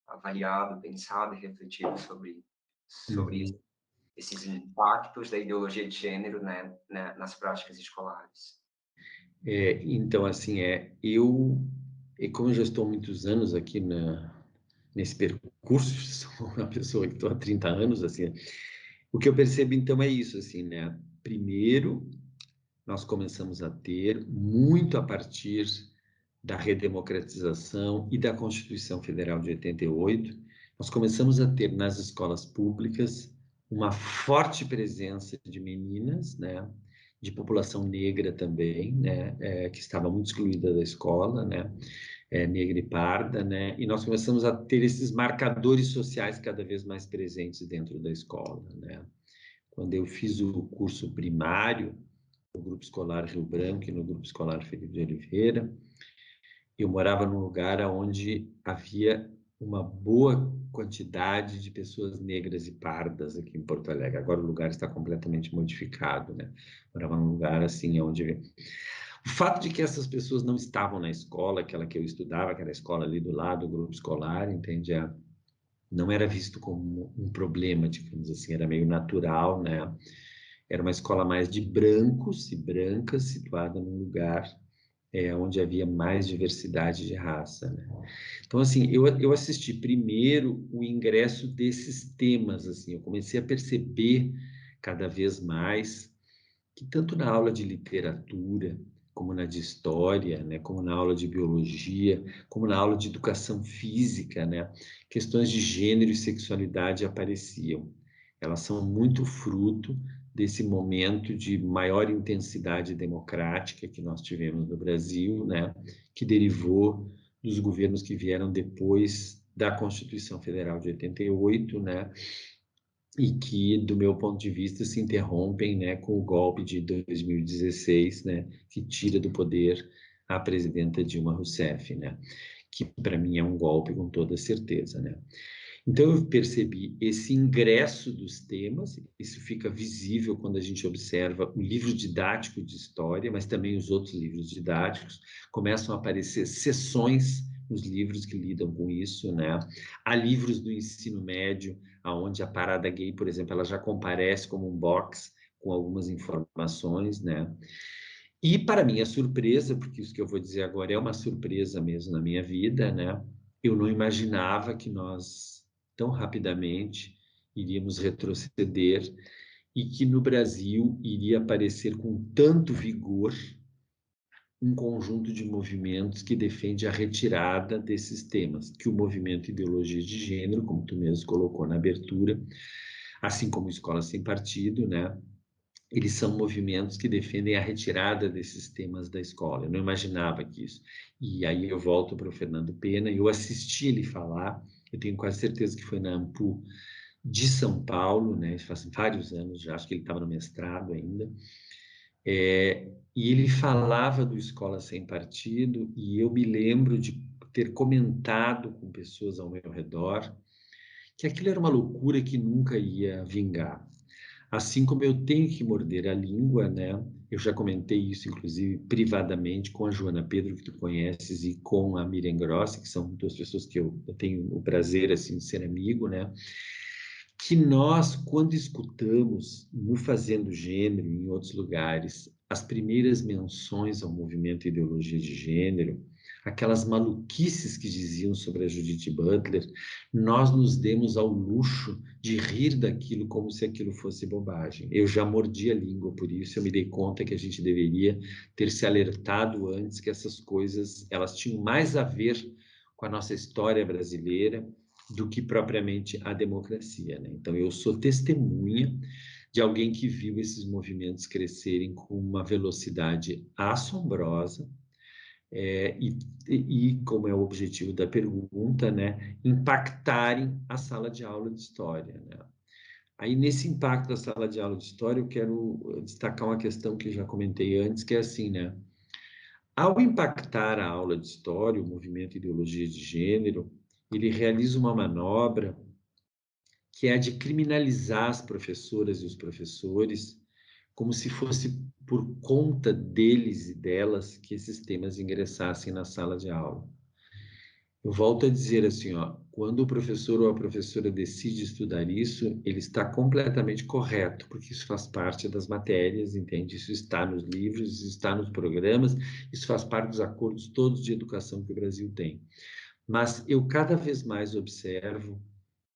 avaliado, pensado e refletido sobre Uhum. esses impactos da ideologia de gênero, né, nas práticas escolares? Então, assim, e como eu já estou há muitos anos aqui nesse percurso, sou uma pessoa que estou há 30 anos, assim, o que eu percebo, então, é isso, assim, né? Primeiro, nós começamos a ter, muito a partir da redemocratização e da Constituição Federal de 88, nós começamos a ter nas escolas públicas uma forte presença de meninas, né, de população negra também, né, que estava muito excluída da escola, né, negra e parda, né, e nós começamos a ter esses marcadores sociais cada vez mais presentes dentro da escola, né. Quando eu fiz o curso primário, no Grupo Escolar Rio Branco e no Grupo Escolar Felipe de Oliveira, eu morava num lugar onde havia uma boa quantidade de pessoas negras e pardas aqui em Porto Alegre. Agora o lugar está completamente modificado, né? Morava num lugar assim onde o fato de que essas pessoas não estavam na escola, aquela que eu estudava, que era a escola ali do lado, o grupo escolar, entende? Não era visto como um problema, digamos assim, era meio natural, né? Era uma escola mais de brancos e brancas, situada num lugar onde havia mais diversidade de raça, né? Então, assim, eu assisti primeiro o ingresso desses temas, assim, eu comecei a perceber cada vez mais que tanto na aula de literatura, como na de história, né, como na aula de biologia, como na aula de educação física, né, questões de gênero e sexualidade apareciam. Elas são muito fruto desse momento de maior intensidade democrática que nós tivemos no Brasil, né, que derivou dos governos que vieram depois da Constituição Federal de 88, né, e que, do meu ponto de vista, se interrompem, né, com o golpe de 2016, né, que tira do poder a presidenta Dilma Rousseff, né, que para mim é um golpe com toda certeza, né. Então eu percebi esse ingresso dos temas, isso fica visível quando a gente observa o livro didático de história, mas também os outros livros didáticos, começam a aparecer seções nos livros que lidam com isso, né? Há livros do ensino médio, onde a parada gay, por exemplo, ela já comparece como um box com algumas informações, né? E para minha surpresa, porque isso que eu vou dizer agora é uma surpresa mesmo na minha vida, né? Eu não imaginava que nós tão rapidamente iríamos retroceder e que no Brasil iria aparecer com tanto vigor um conjunto de movimentos que defende a retirada desses temas, que o movimento Ideologia de Gênero, como tu mesmo colocou na abertura, assim como Escola Sem Partido, né? Eles são movimentos que defendem a retirada desses temas da escola. Eu não imaginava que isso. E aí eu volto para o Fernando Pena, e eu assisti ele falar, eu tenho quase certeza que foi na AMPU de São Paulo, né? Faz vários anos já, acho que ele estava no mestrado ainda. E ele falava do Escola Sem Partido, e eu me lembro de ter comentado com pessoas ao meu redor que aquilo era uma loucura que nunca ia vingar. Assim como eu tenho que morder a língua, né? Eu já comentei isso, inclusive, privadamente com a Joana Pedro, que tu conheces, e com a Miriam Grossi, que são duas pessoas que eu tenho o prazer, assim, de ser amigo, né? Que nós, quando escutamos no Fazendo Gênero, em outros lugares, as primeiras menções ao movimento e ideologia de gênero, aquelas maluquices que diziam sobre a Judith Butler, nós nos demos ao luxo de rir daquilo como se aquilo fosse bobagem. Eu já mordi a língua por isso, eu me dei conta que a gente deveria ter se alertado antes que essas coisas, elas tinham mais a ver com a nossa história brasileira do que propriamente a democracia, né? Então, eu sou testemunha de alguém que viu esses movimentos crescerem com uma velocidade assombrosa, como é o objetivo da pergunta, né, impactarem a sala de aula de história, né? Aí, nesse impacto da sala de aula de história, eu quero destacar uma questão que já comentei antes, que é assim, né? Ao impactar a aula de história, o movimento Ideologia de Gênero, ele realiza uma manobra que é a de criminalizar as professoras e os professores, como se fosse por conta deles e delas que esses temas ingressassem na sala de aula. Eu volto a dizer assim, ó, quando o professor ou a professora decide estudar isso, ele está completamente correto, porque isso faz parte das matérias, entende? Isso está nos livros, isso está nos programas, isso faz parte dos acordos todos de educação que o Brasil tem. Mas eu cada vez mais observo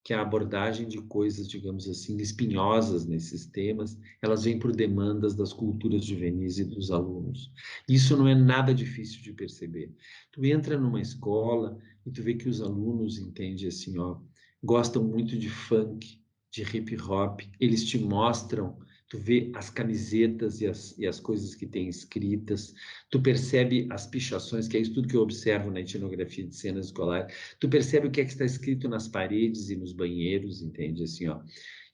que a abordagem de coisas, digamos assim, espinhosas nesses temas, elas vêm por demandas das culturas juvenis e dos alunos. Isso não é nada difícil de perceber. Tu entra numa escola e tu vê que os alunos, entende assim, ó, gostam muito de funk, de hip hop, eles te mostram, tu vê as camisetas e as coisas que têm escritas, tu percebe as pichações, que é isso tudo que eu observo na etnografia de cenas escolares. Tu percebe o que é que está escrito nas paredes e nos banheiros, entende? Assim, ó.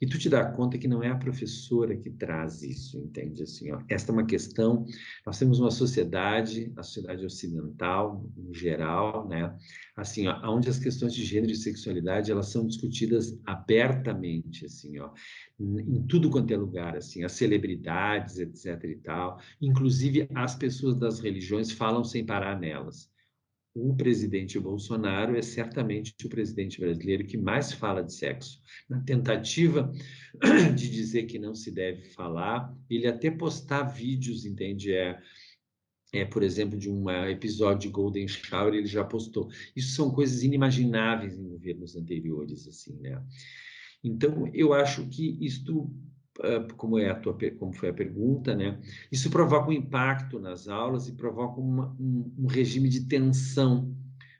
E tu te dá conta que não é a professora que traz isso, entende? Assim, ó. Esta é uma questão. Nós temos uma sociedade, a sociedade ocidental, em geral, né? Assim, ó, onde as questões de gênero e sexualidade elas são discutidas abertamente, assim, ó, em tudo quanto é lugar, assim, as celebridades, etc. e tal. Inclusive, as pessoas das religiões falam sem parar nelas. O presidente Bolsonaro é certamente o presidente brasileiro que mais fala de sexo. Na tentativa de dizer que não se deve falar, ele até postar vídeos, entende? Por exemplo, de um episódio de Golden Shower, ele já postou. Isso são coisas inimagináveis em governos anteriores, assim, né? Então, eu acho que isto, como foi a pergunta, né? Isso provoca um impacto nas aulas e provoca um regime de tensão,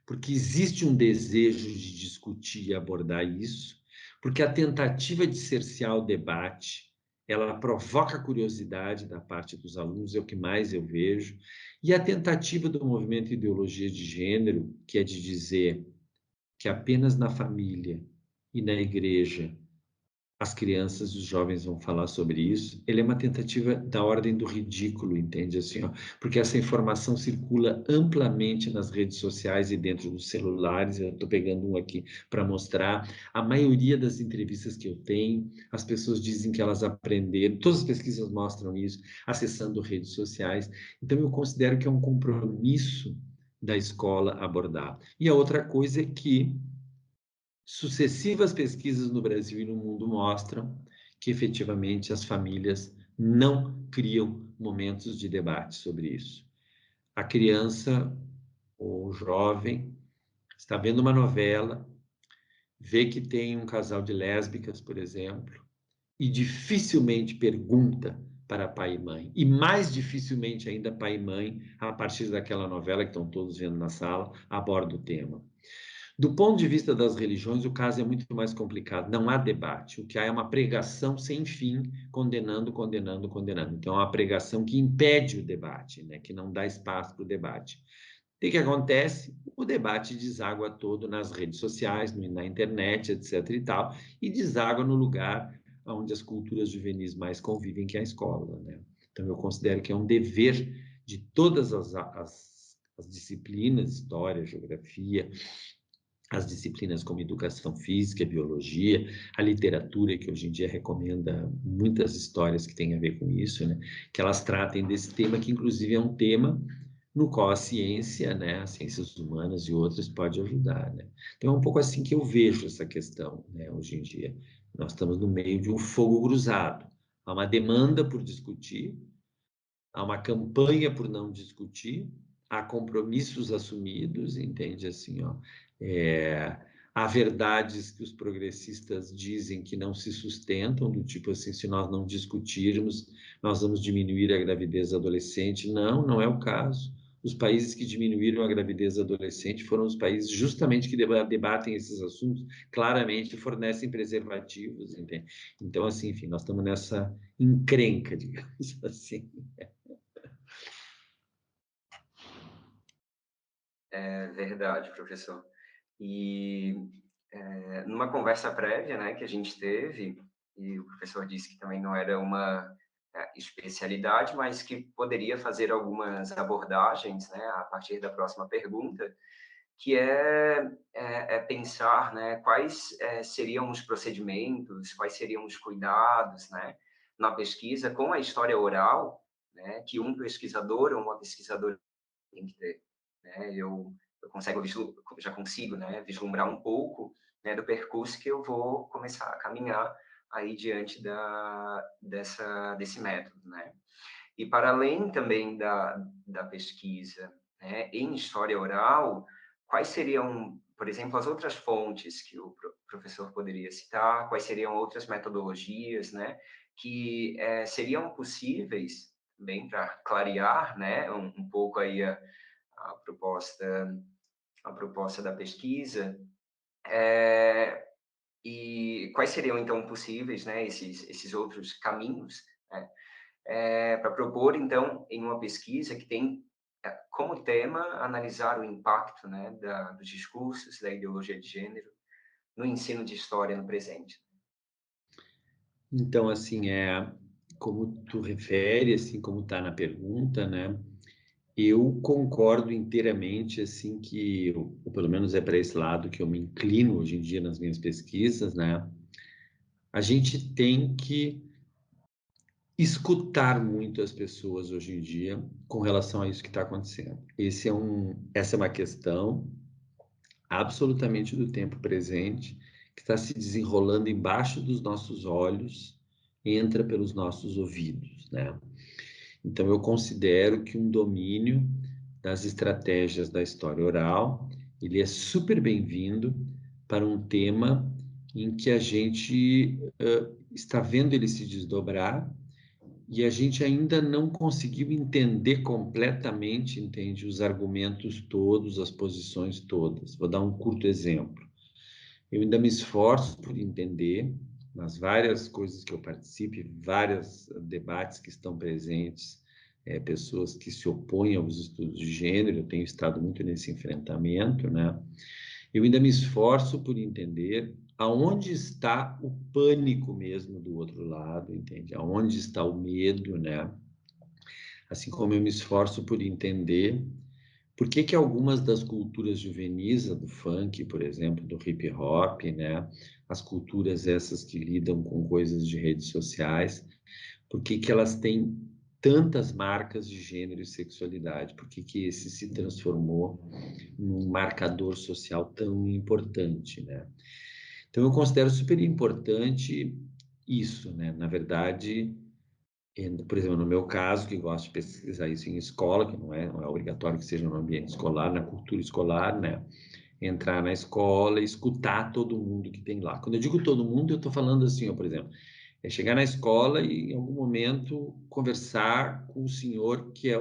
porque existe um desejo de discutir e abordar isso, porque a tentativa de cercear o debate, ela provoca curiosidade da parte dos alunos, é o que mais eu vejo, e a tentativa do movimento Ideologia de Gênero, que é de dizer que apenas na família e na igreja as crianças e os jovens vão falar sobre isso, ele é uma tentativa da ordem do ridículo, entende? Assim, ó, porque essa informação circula amplamente nas redes sociais e dentro dos celulares. Eu estou pegando um aqui para mostrar. A maioria das entrevistas que eu tenho, as pessoas dizem que elas aprenderam, todas as pesquisas mostram isso, acessando redes sociais. Então, eu considero que é um compromisso da escola abordar. E a outra coisa é que sucessivas pesquisas no Brasil e no mundo mostram que efetivamente as famílias não criam momentos de debate sobre isso. A criança ou o jovem está vendo uma novela, vê que tem um casal de lésbicas, por exemplo, e dificilmente pergunta para pai e mãe. E mais dificilmente ainda pai e mãe, a partir daquela novela que estão todos vendo na sala, aborda o tema. Do ponto de vista das religiões, o caso é muito mais complicado. Não há debate. O que há é uma pregação sem fim, condenando, condenando, condenando. Então, é uma pregação que impede o debate, né? Que não dá espaço para o debate. O que acontece? O debate deságua todo nas redes sociais, na internet, etc. e tal, e deságua no lugar onde as culturas juvenis mais convivem, que é a escola, né? Então, eu considero que é um dever de todas as disciplinas, história, geografia, as disciplinas como educação física, biologia, a literatura, que hoje em dia recomenda muitas histórias que têm a ver com isso, né? Que elas tratem desse tema, que inclusive é um tema no qual a ciência, né, as ciências humanas e outras pode ajudar, né? Então é um pouco assim que eu vejo essa questão, né, hoje em dia. Nós estamos no meio de um fogo cruzado. Há uma demanda por discutir, há uma campanha por não discutir, há compromissos assumidos, entende assim, ó. Há verdades que os progressistas dizem que não se sustentam, do tipo assim, se nós não discutirmos, nós vamos diminuir a gravidez adolescente. Não, não é o caso. Os países que diminuíram a gravidez adolescente foram os países justamente que debatem esses assuntos, claramente fornecem preservativos, entende? Então, assim, enfim, nós estamos nessa encrenca, digamos assim. É verdade, professor. E numa conversa prévia, né, que a gente teve, e o professor disse que também não era uma especialidade, mas que poderia fazer algumas abordagens, né, a partir da próxima pergunta, que é pensar, né, quais seriam os procedimentos, quais seriam os cuidados, né, na pesquisa com a história oral, né, que um pesquisador ou uma pesquisadora tem que ter, né? Já consigo, né, vislumbrar um pouco, né, do percurso que eu vou começar a caminhar aí diante desse método, né? E para além também da pesquisa, né, em história oral, quais seriam, por exemplo, as outras fontes que o professor poderia citar? Quais seriam outras metodologias, né, que seriam possíveis, bem para clarear, né, um pouco aí a proposta, a proposta da pesquisa, e quais seriam então possíveis, né, esses outros caminhos, né, para propor então em uma pesquisa que tem como tema analisar o impacto, né, dos discursos da ideologia de gênero no ensino de história no presente. Então, assim, como tu refere, assim, como está na pergunta, né? Eu concordo inteiramente, assim, ou pelo menos é para esse lado que eu me inclino hoje em dia nas minhas pesquisas, né? A gente tem que escutar muito as pessoas hoje em dia com relação a isso que está acontecendo. Essa é uma questão absolutamente do tempo presente, que está se desenrolando embaixo dos nossos olhos, entra pelos nossos ouvidos, né? Então, eu considero que um domínio das estratégias da história oral, ele é super bem-vindo para um tema em que a gente está vendo ele se desdobrar e a gente ainda não conseguiu entender completamente, entende, os argumentos todos, as posições todas. Vou dar um curto exemplo. Eu ainda me esforço por entender, nas várias coisas que eu participo, vários debates que estão presentes, pessoas que se opõem aos estudos de gênero, eu tenho estado muito nesse enfrentamento, né? Eu ainda me esforço por entender aonde está o pânico mesmo do outro lado, entende? Aonde está o medo, né? Assim como eu me esforço por entender por que que algumas das culturas juvenis, do funk, por exemplo, do hip hop, né? As culturas essas que lidam com coisas de redes sociais, por que que elas têm tantas marcas de gênero e sexualidade? Por que que esse se transformou num marcador social tão importante, né? Então, eu considero super importante isso, né? Na verdade, por exemplo, no meu caso, que gosto de pesquisar isso em escola, que não é obrigatório que seja no ambiente escolar, na cultura escolar, né? Entrar na escola e escutar todo mundo que tem lá. Quando eu digo todo mundo, eu estou falando assim, ó, por exemplo, chegar na escola e, em algum momento, conversar com o senhor que é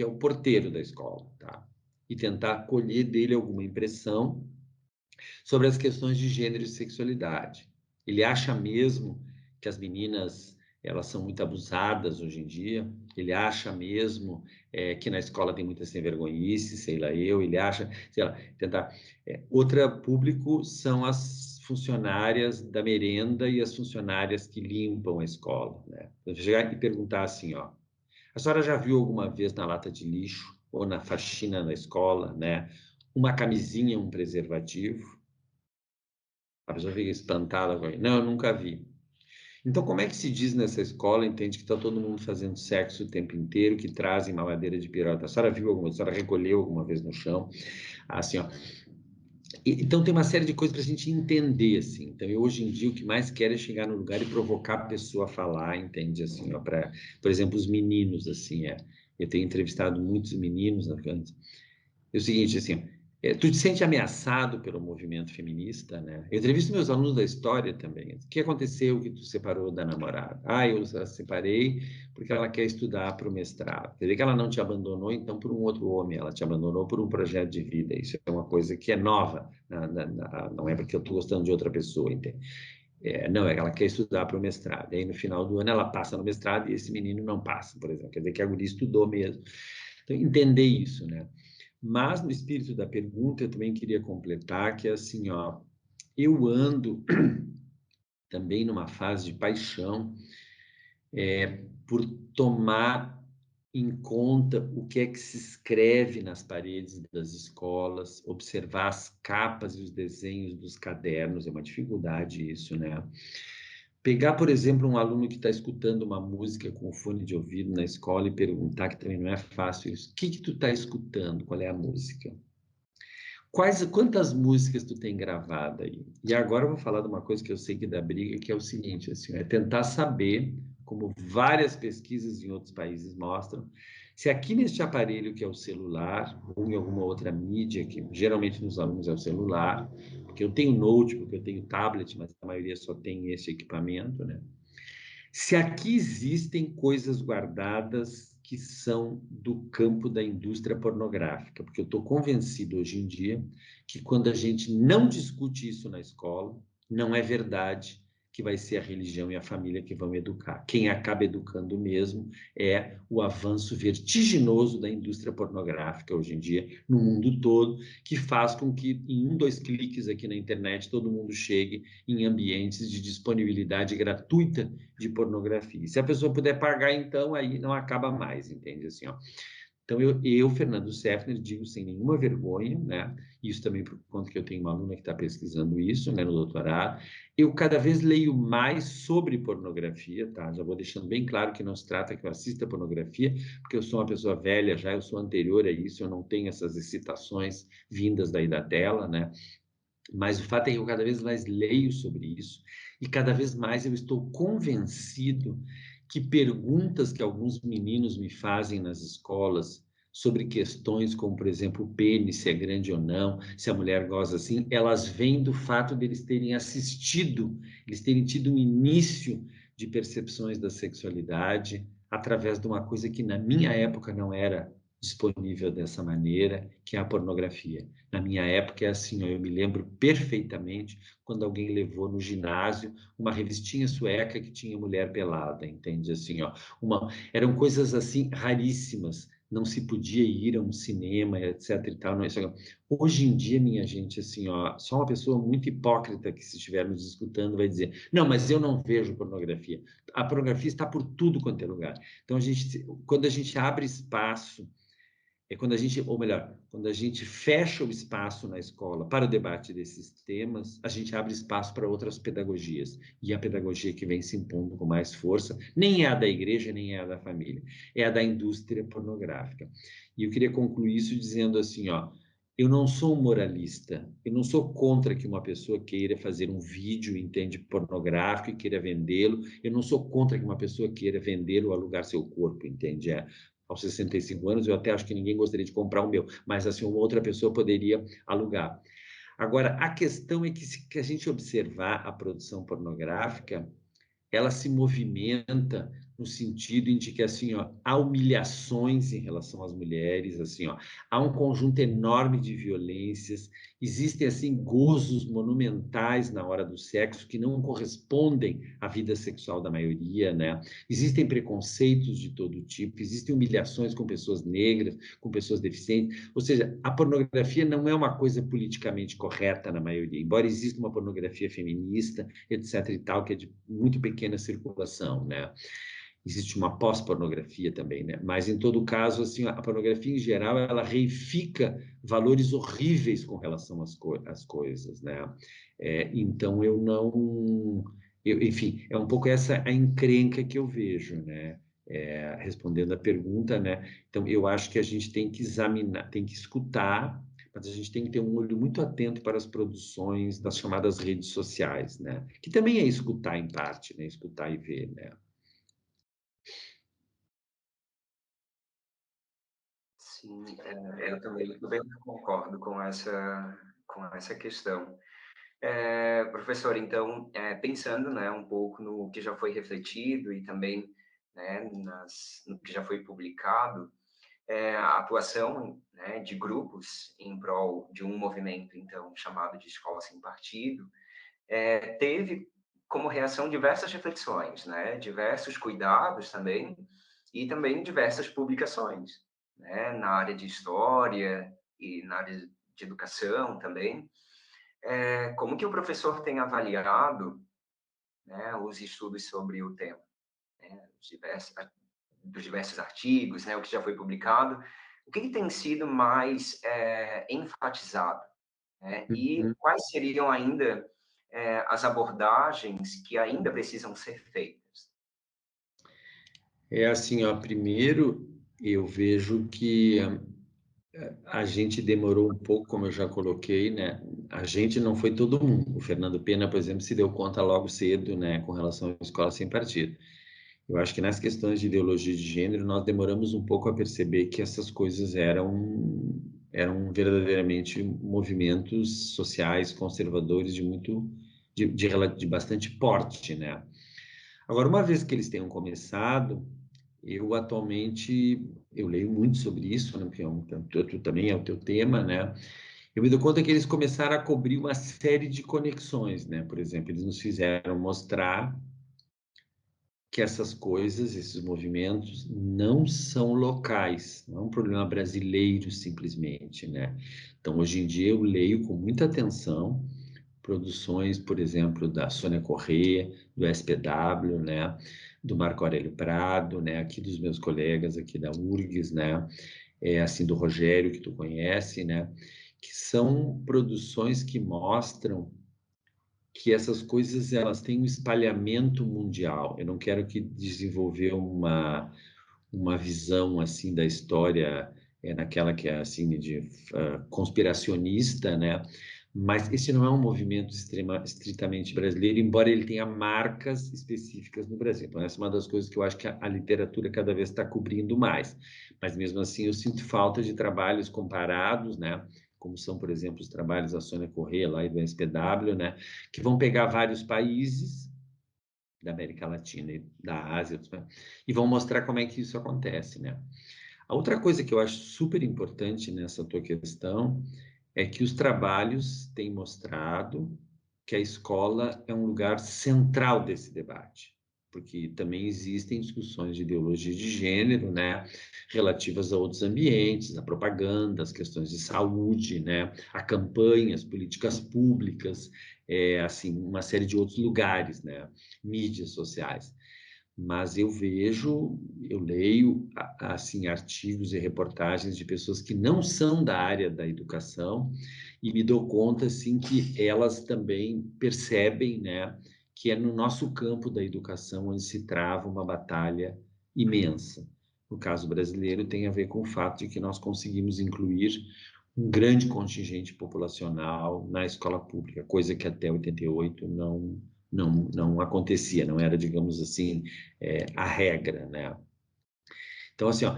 o porteiro da escola, tá? E tentar colher dele alguma impressão sobre as questões de gênero e sexualidade. Ele acha mesmo que as meninas elas são muito abusadas hoje em dia. Ele acha mesmo que na escola tem muita sem vergonhice, sei lá eu. Ele acha, sei lá, tentar. Outro público são as funcionárias da merenda e as funcionárias que limpam a escola, né? Então, chegar e perguntar assim, ó, a senhora já viu alguma vez na lata de lixo ou na faxina na escola, né, uma camisinha, um preservativo? A pessoa fica espantada com isso. Não, eu nunca vi. Então, como é que se diz nessa escola, entende que está todo mundo fazendo sexo o tempo inteiro, que trazem mamadeira de piroca? A senhora viu alguma, a senhora recolheu alguma vez no chão? Assim, ó. Então, tem uma série de coisas para a gente entender, assim. Então, eu, hoje em dia, o que mais quero é chegar no lugar e provocar a pessoa a falar, entende? Assim, ó, por exemplo, os meninos, assim, eu tenho entrevistado muitos meninos, né, é o seguinte, assim, tu te sente ameaçado pelo movimento feminista, né? Eu entrevisto meus alunos da história também. O que aconteceu que tu separou da namorada? Ah, eu a separei porque ela quer estudar para o mestrado. Quer dizer que ela não te abandonou, então, por um outro homem, ela te abandonou por um projeto de vida. Isso é uma coisa que é nova, não é porque eu estou gostando de outra pessoa, entende? Não, é que ela quer estudar para o mestrado. E aí, no final do ano, ela passa no mestrado e esse menino não passa, por exemplo. Quer dizer que a guria estudou mesmo. Então, entender isso, né? Mas, no espírito da pergunta, eu também queria completar que, assim, ó, eu ando também numa fase de paixão por tomar em conta o que é que se escreve nas paredes das escolas, observar as capas e os desenhos dos cadernos, é uma dificuldade isso, né? Pegar, por exemplo, um aluno que está escutando uma música com fone de ouvido na escola e perguntar, que também não é fácil isso, o que que tu está escutando? Qual é a música? Quantas músicas tu tem gravada aí? E agora eu vou falar de uma coisa que eu sei que dá briga, que é o seguinte, assim, é tentar saber, como várias pesquisas em outros países mostram, se aqui neste aparelho que é o celular, ou em alguma outra mídia, que geralmente nos alunos é o celular, porque eu tenho notebook, eu tenho tablet, mas a maioria só tem esse equipamento, né? Se aqui existem coisas guardadas que são do campo da indústria pornográfica, porque eu estou convencido hoje em dia que quando a gente não discute isso na escola, não é verdade que vai ser a religião e a família que vão educar. Quem acaba educando mesmo é o avanço vertiginoso da indústria pornográfica hoje em dia, no mundo todo, que faz com que em 2 cliques aqui na internet todo mundo chegue em ambientes de disponibilidade gratuita de pornografia. Se a pessoa puder pagar, então aí não acaba mais, entende? Assim, ó. Então, Fernando Seffner, digo sem nenhuma vergonha, né? Isso também por conta que eu tenho uma aluna que está pesquisando isso, né, no doutorado. Eu cada vez leio mais sobre pornografia, tá? Já vou deixando bem claro que não se trata que eu assista pornografia, porque eu sou uma pessoa velha já, eu sou anterior a isso, eu não tenho essas excitações vindas daí da tela, né? Mas o fato é que eu cada vez mais leio sobre isso e cada vez mais eu estou convencido que perguntas que alguns meninos me fazem nas escolas sobre questões como, por exemplo, o pênis, se é grande ou não, se a mulher goza assim, elas vêm do fato deles terem assistido, eles terem tido um início de percepções da sexualidade através de uma coisa que na minha época não era disponível dessa maneira, que é a pornografia. Na minha época é assim, ó, eu me lembro perfeitamente quando alguém levou no ginásio uma revistinha sueca que tinha mulher pelada, entende? Assim, ó, eram coisas assim raríssimas. Não se podia ir a um cinema, etc e tal. Não, isso, hoje em dia, minha gente, assim, ó, só uma pessoa muito hipócrita que se estiver nos escutando vai dizer, não, mas eu não vejo pornografia. A pornografia está por tudo quanto é lugar. Então, quando a gente abre espaço quando a gente, ou melhor, quando a gente fecha o espaço na escola para o debate desses temas, a gente abre espaço para outras pedagogias. E a pedagogia que vem se impondo com mais força nem é a da igreja, nem é a da família, é a da indústria pornográfica. E eu queria concluir isso dizendo assim, ó, eu não sou um moralista, eu não sou contra que uma pessoa queira fazer um vídeo, entende, pornográfico e queira vendê-lo, eu não sou contra que uma pessoa queira vender ou alugar seu corpo, entende? Aos 65 anos, eu até acho que ninguém gostaria de comprar o meu, mas assim, uma outra pessoa poderia alugar. Agora, a questão é que se a gente observar a produção pornográfica, ela se movimenta no sentido de que assim, ó, há humilhações em relação às mulheres, assim, ó, há um conjunto enorme de violências, existem assim gozos monumentais na hora do sexo que não correspondem à vida sexual da maioria, né? Existem preconceitos de todo tipo, existem humilhações com pessoas negras, com pessoas deficientes, ou seja, a pornografia não é uma coisa politicamente correta na maioria, embora exista uma pornografia feminista, etc e tal, que é de muito pequena circulação, né? existe uma pós-pornografia também, né? Mas, em todo caso, assim, a pornografia, em geral, ela reifica valores horríveis com relação às coisas, né? Então, eu não... enfim, é um pouco essa a encrenca que eu vejo, né? Respondendo a pergunta, né? Então, eu acho que a gente tem que examinar, tem que escutar, mas a gente tem que ter um olho muito atento para as produções das chamadas redes sociais, né? Que também é escutar em parte, né? Escutar e ver, né? Sim, eu também concordo com essa questão. Professor, então, pensando, né, um pouco no que já foi refletido e também, né, no que já foi publicado, a atuação, né, de grupos em prol de um movimento, então, chamado de Escola Sem Partido, teve como reação diversas reflexões, né, diversos cuidados também, e também diversas publicações, né, na área de história e na área de educação também. Como que o professor tem avaliado, né, os estudos sobre o tema, né, dos diversos artigos, né, o que já foi publicado, o que tem sido mais enfatizado, né, e Uhum. quais seriam ainda as abordagens que ainda precisam ser feitas? É assim, ó, primeiro eu vejo que a gente demorou um pouco, como eu já coloquei, né? A gente não foi todo mundo. O Fernando Pena, por exemplo, se deu conta logo cedo, né, com relação à escola sem partido. Eu acho que nas questões de ideologia de gênero, nós demoramos um pouco a perceber que essas coisas eram verdadeiramente movimentos sociais conservadores de bastante porte, né? Agora, uma vez que eles tenham começado, eu atualmente eu leio muito sobre isso, né? Porque tu também é o teu tema, né? Eu me dou conta que eles começaram a cobrir uma série de conexões, né? Por exemplo, eles nos fizeram mostrar que essas coisas, esses movimentos, não são locais, não é um problema brasileiro simplesmente, né? Então, hoje em dia, eu leio com muita atenção produções, por exemplo, da Sônia Corrêa, do SPW, né? Do Marco Aurélio Prado, né? Aqui dos meus colegas aqui da URGS, né? Assim, do Rogério, que tu conhece, né? Que são produções que mostram que essas coisas elas têm um espalhamento mundial. Eu não quero que desenvolver uma visão assim da história naquela que é assim de conspiracionista, né? Mas esse não é um movimento estritamente brasileiro, embora ele tenha marcas específicas no Brasil. Então, essa é uma das coisas que eu acho que a literatura cada vez está cobrindo mais. Mas mesmo assim, eu sinto falta de trabalhos comparados, né? Como são, por exemplo, os trabalhos da Sônia Corrêa lá e do SPW, né? Que vão pegar vários países da América Latina e da Ásia, e vão mostrar como é que isso acontece, né? A outra coisa que eu acho super importante nessa tua questão é que os trabalhos têm mostrado que a escola é um lugar central desse debate, porque também existem discussões de ideologia de gênero, né, relativas a outros ambientes, a propaganda, as questões de saúde, né, a campanhas, políticas públicas, assim, uma série de outros lugares, né, mídias sociais. Mas eu leio, assim, artigos e reportagens de pessoas que não são da área da educação e me dou conta, assim, que elas também percebem, né, que é no nosso campo da educação onde se trava uma batalha imensa. No caso brasileiro, tem a ver com o fato de que nós conseguimos incluir um grande contingente populacional na escola pública, coisa que até 88 não acontecia, não era, digamos assim, a regra, né? Então, assim, ó,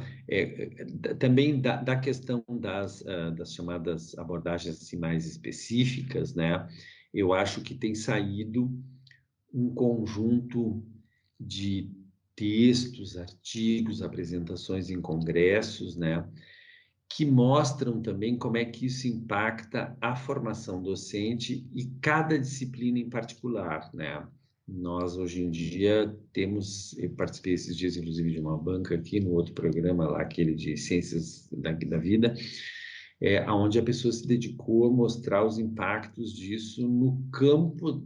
também da questão das chamadas abordagens assim, mais específicas, né? Eu acho que tem saído um conjunto de textos, artigos, apresentações em congressos, né? Que mostram também como é que isso impacta a formação docente e cada disciplina em particular, né? Nós, hoje em dia, eu participei esses dias, inclusive, de uma banca aqui, no outro programa lá, aquele de Ciências da Vida, onde a pessoa se dedicou a mostrar os impactos disso no campo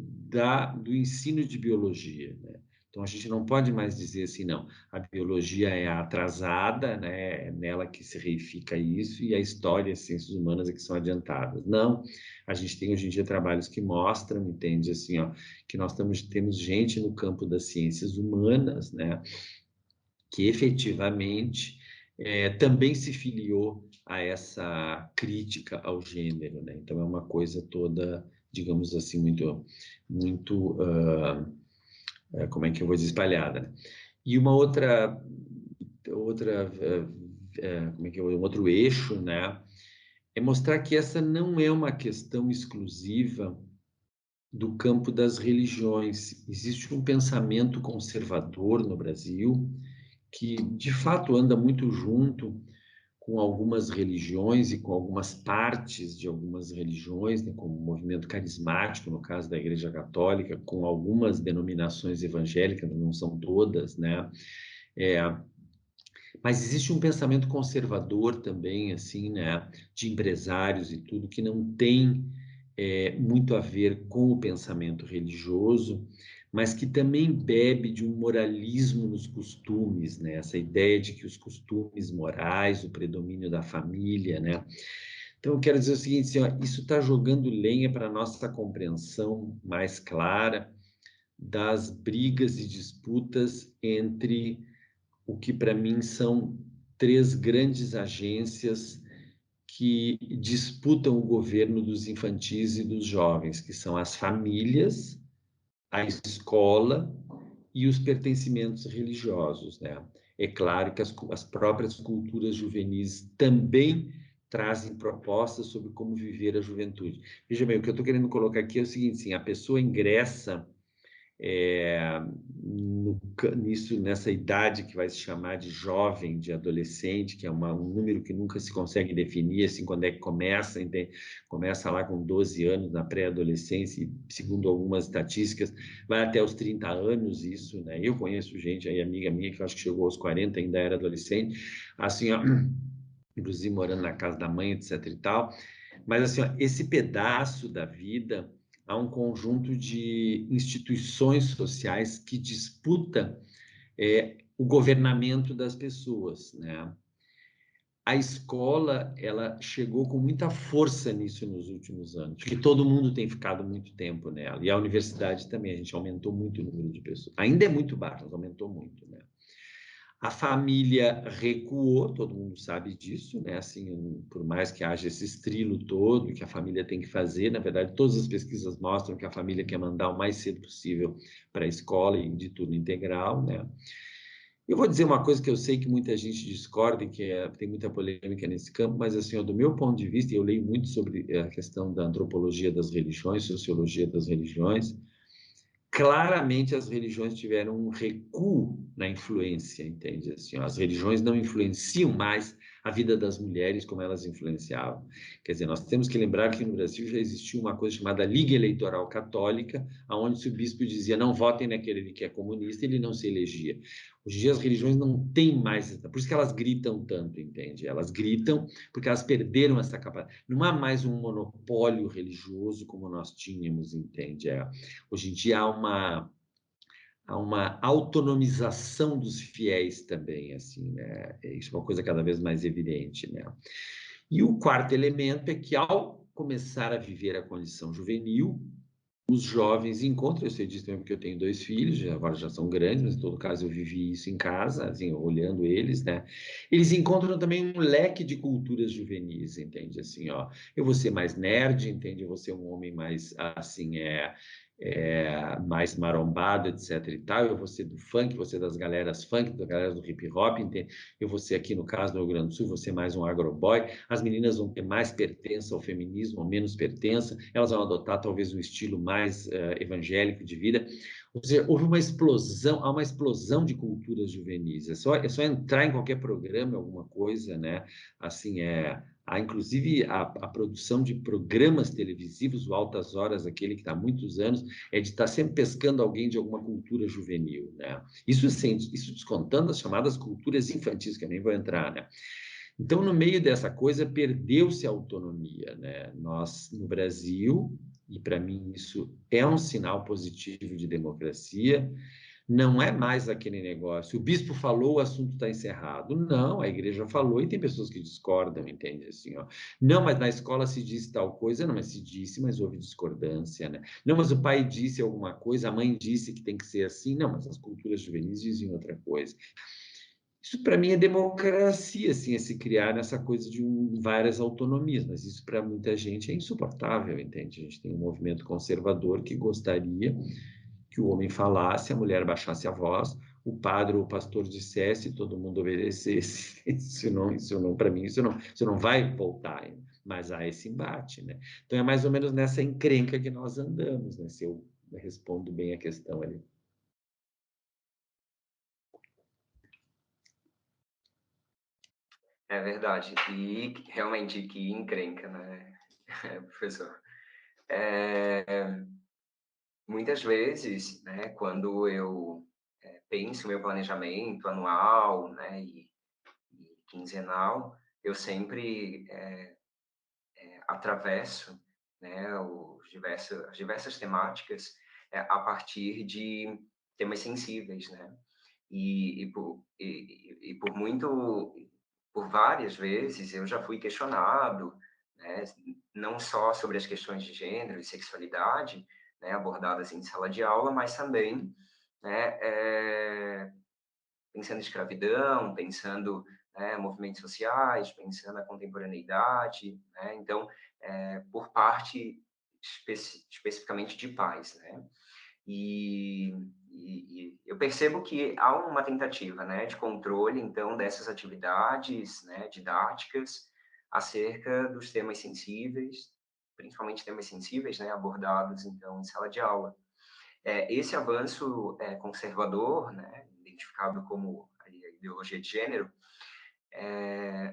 do ensino de biologia, né? Então, a gente não pode mais dizer assim, não, a biologia é atrasada, né? É nela que se reifica isso, e a história e as ciências humanas é que são adiantadas. Não, a gente tem hoje em dia trabalhos que mostram, entende, assim, ó, que nós temos gente no campo das ciências humanas, né, que efetivamente também se filiou a essa crítica ao gênero, né? Então, é uma coisa toda, digamos assim, muito como é que eu vou dizer, espalhada, né? E uma outra como é que um outro eixo, né, é mostrar que essa não é uma questão exclusiva do campo das religiões. Existe um pensamento conservador no Brasil que, de fato, anda muito junto com algumas religiões e com algumas partes de algumas religiões, né, como o movimento carismático, no caso da Igreja Católica, com algumas denominações evangélicas, não são todas, né? É, mas existe um pensamento conservador também, assim, né, de empresários e tudo, que não tem muito a ver com o pensamento religioso, mas que também bebe de um moralismo nos costumes, né? Essa ideia de que os costumes morais, o predomínio da família, né? Então, eu quero dizer o seguinte, assim, ó, isso está jogando lenha para a nossa compreensão mais clara das brigas e disputas entre o que para mim são três grandes agências que disputam o governo dos infantis e dos jovens, que são as famílias, a escola e os pertencimentos religiosos, né? É claro que as próprias culturas juvenis também trazem propostas sobre como viver a juventude. Veja bem, o que eu estou querendo colocar aqui é o seguinte, sim, a pessoa ingressa nessa idade que vai se chamar de jovem, de adolescente, que é um número que nunca se consegue definir, assim, quando é que começa, começa lá com 12 anos, na pré-adolescência, e segundo algumas estatísticas, vai até os 30 anos isso, né? Eu conheço gente aí, amiga minha, que eu acho que chegou aos 40, ainda era adolescente, assim, ó, inclusive morando na casa da mãe, etc e tal, mas assim, ó, esse pedaço da vida há um conjunto de instituições sociais que disputa o governamento das pessoas, né? A escola, ela chegou com muita força nisso nos últimos anos, porque todo mundo tem ficado muito tempo nela, e a universidade também, a gente aumentou muito o número de pessoas. Ainda é muito baixo, mas aumentou muito, né? A família recuou, todo mundo sabe disso, né? Assim, por mais que haja esse estrilo todo que a família tem que fazer, na verdade, todas as pesquisas mostram que a família quer mandar o mais cedo possível para a escola e de turno integral, né? Eu vou dizer uma coisa que eu sei que muita gente discorda e que tem muita polêmica nesse campo, mas assim, ó, do meu ponto de vista, e eu leio muito sobre a questão da antropologia das religiões, sociologia das religiões, claramente as religiões tiveram um recuo na influência, entende? Assim, ó, as religiões não influenciam mais a vida das mulheres como elas influenciavam. Quer dizer, nós temos que lembrar que no Brasil já existiu uma coisa chamada Liga Eleitoral Católica, onde o bispo dizia não votem naquele que é comunista, ele não se elegia. Hoje em dia as religiões não têm mais, por isso que elas gritam tanto, entende? Elas gritam porque elas perderam essa capacidade. Não há mais um monopólio religioso como nós tínhamos, entende? Hoje em dia há uma autonomização dos fiéis também, assim, né? Isso é uma coisa cada vez mais evidente, né? E o quarto elemento é que, ao começar a viver a condição juvenil, os jovens encontram, eu sei disso também porque eu tenho 2 filhos, agora já são grandes, mas em todo caso eu vivi isso em casa, assim, olhando eles, né? Eles encontram também um leque de culturas juvenis, entende? Assim, ó, eu vou ser mais nerd, entende? Eu vou ser um homem mais, assim, mais marombado, etc e tal, eu vou ser do funk, vou ser das galeras funk, das galeras do hip hop, entende? Eu vou ser aqui, no caso do Rio Grande do Sul, vou ser mais um agroboy, as meninas vão ter mais pertença ao feminismo, ou menos pertença, elas vão adotar talvez um estilo mais evangélico de vida, ou seja, houve uma explosão, há uma explosão de culturas juvenis, é só entrar em qualquer programa, alguma coisa, né, assim, há, inclusive, a produção de programas televisivos, o Altas Horas, aquele que está há muitos anos, é de estar sempre pescando alguém de alguma cultura juvenil, né? Isso descontando as chamadas culturas infantis, que eu nem vou entrar, né? Então, no meio dessa coisa, perdeu-se a autonomia, né? Nós, no Brasil, e para mim isso é um sinal positivo de democracia, Não é mais aquele negócio. O bispo falou, o assunto está encerrado. Não, a igreja falou e tem pessoas que discordam, entende? Assim, ó. Não, mas na escola se disse tal coisa. Não, mas se disse, mas houve discordância, né? Não, mas o pai disse alguma coisa, a mãe disse que tem que ser assim. Não, mas as culturas juvenis dizem outra coisa. Isso para mim é democracia, assim, é se criar nessa coisa de várias autonomias, mas isso para muita gente é insuportável, entende? A gente tem um movimento conservador que gostaria que o homem falasse, a mulher baixasse a voz, o padre ou o pastor dissesse, todo mundo obedecesse. Isso não, para mim, isso não vai voltar, mas há esse embate, né? Então é mais ou menos nessa encrenca que nós andamos, né? Se eu respondo bem a questão ali. É verdade. E realmente que encrenca, né, professor? Muitas vezes, né, quando eu penso meu planejamento anual, né, e quinzenal, eu sempre atravesso, né, as diversas temáticas a partir de temas sensíveis, né? Por várias vezes eu já fui questionado, né, não só sobre as questões de gênero e sexualidade, né, abordadas em sala de aula, mas também, né, pensando em escravidão, pensando, né, movimentos sociais, pensando a contemporaneidade, né? Então, por parte especificamente de pais, né? E, e eu percebo que há uma tentativa, né, de controle, então, dessas atividades, né, didáticas acerca dos temas sensíveis, principalmente temas sensíveis, né, abordados, então, em sala de aula. Esse avanço conservador, né, identificado como a ideologia de gênero,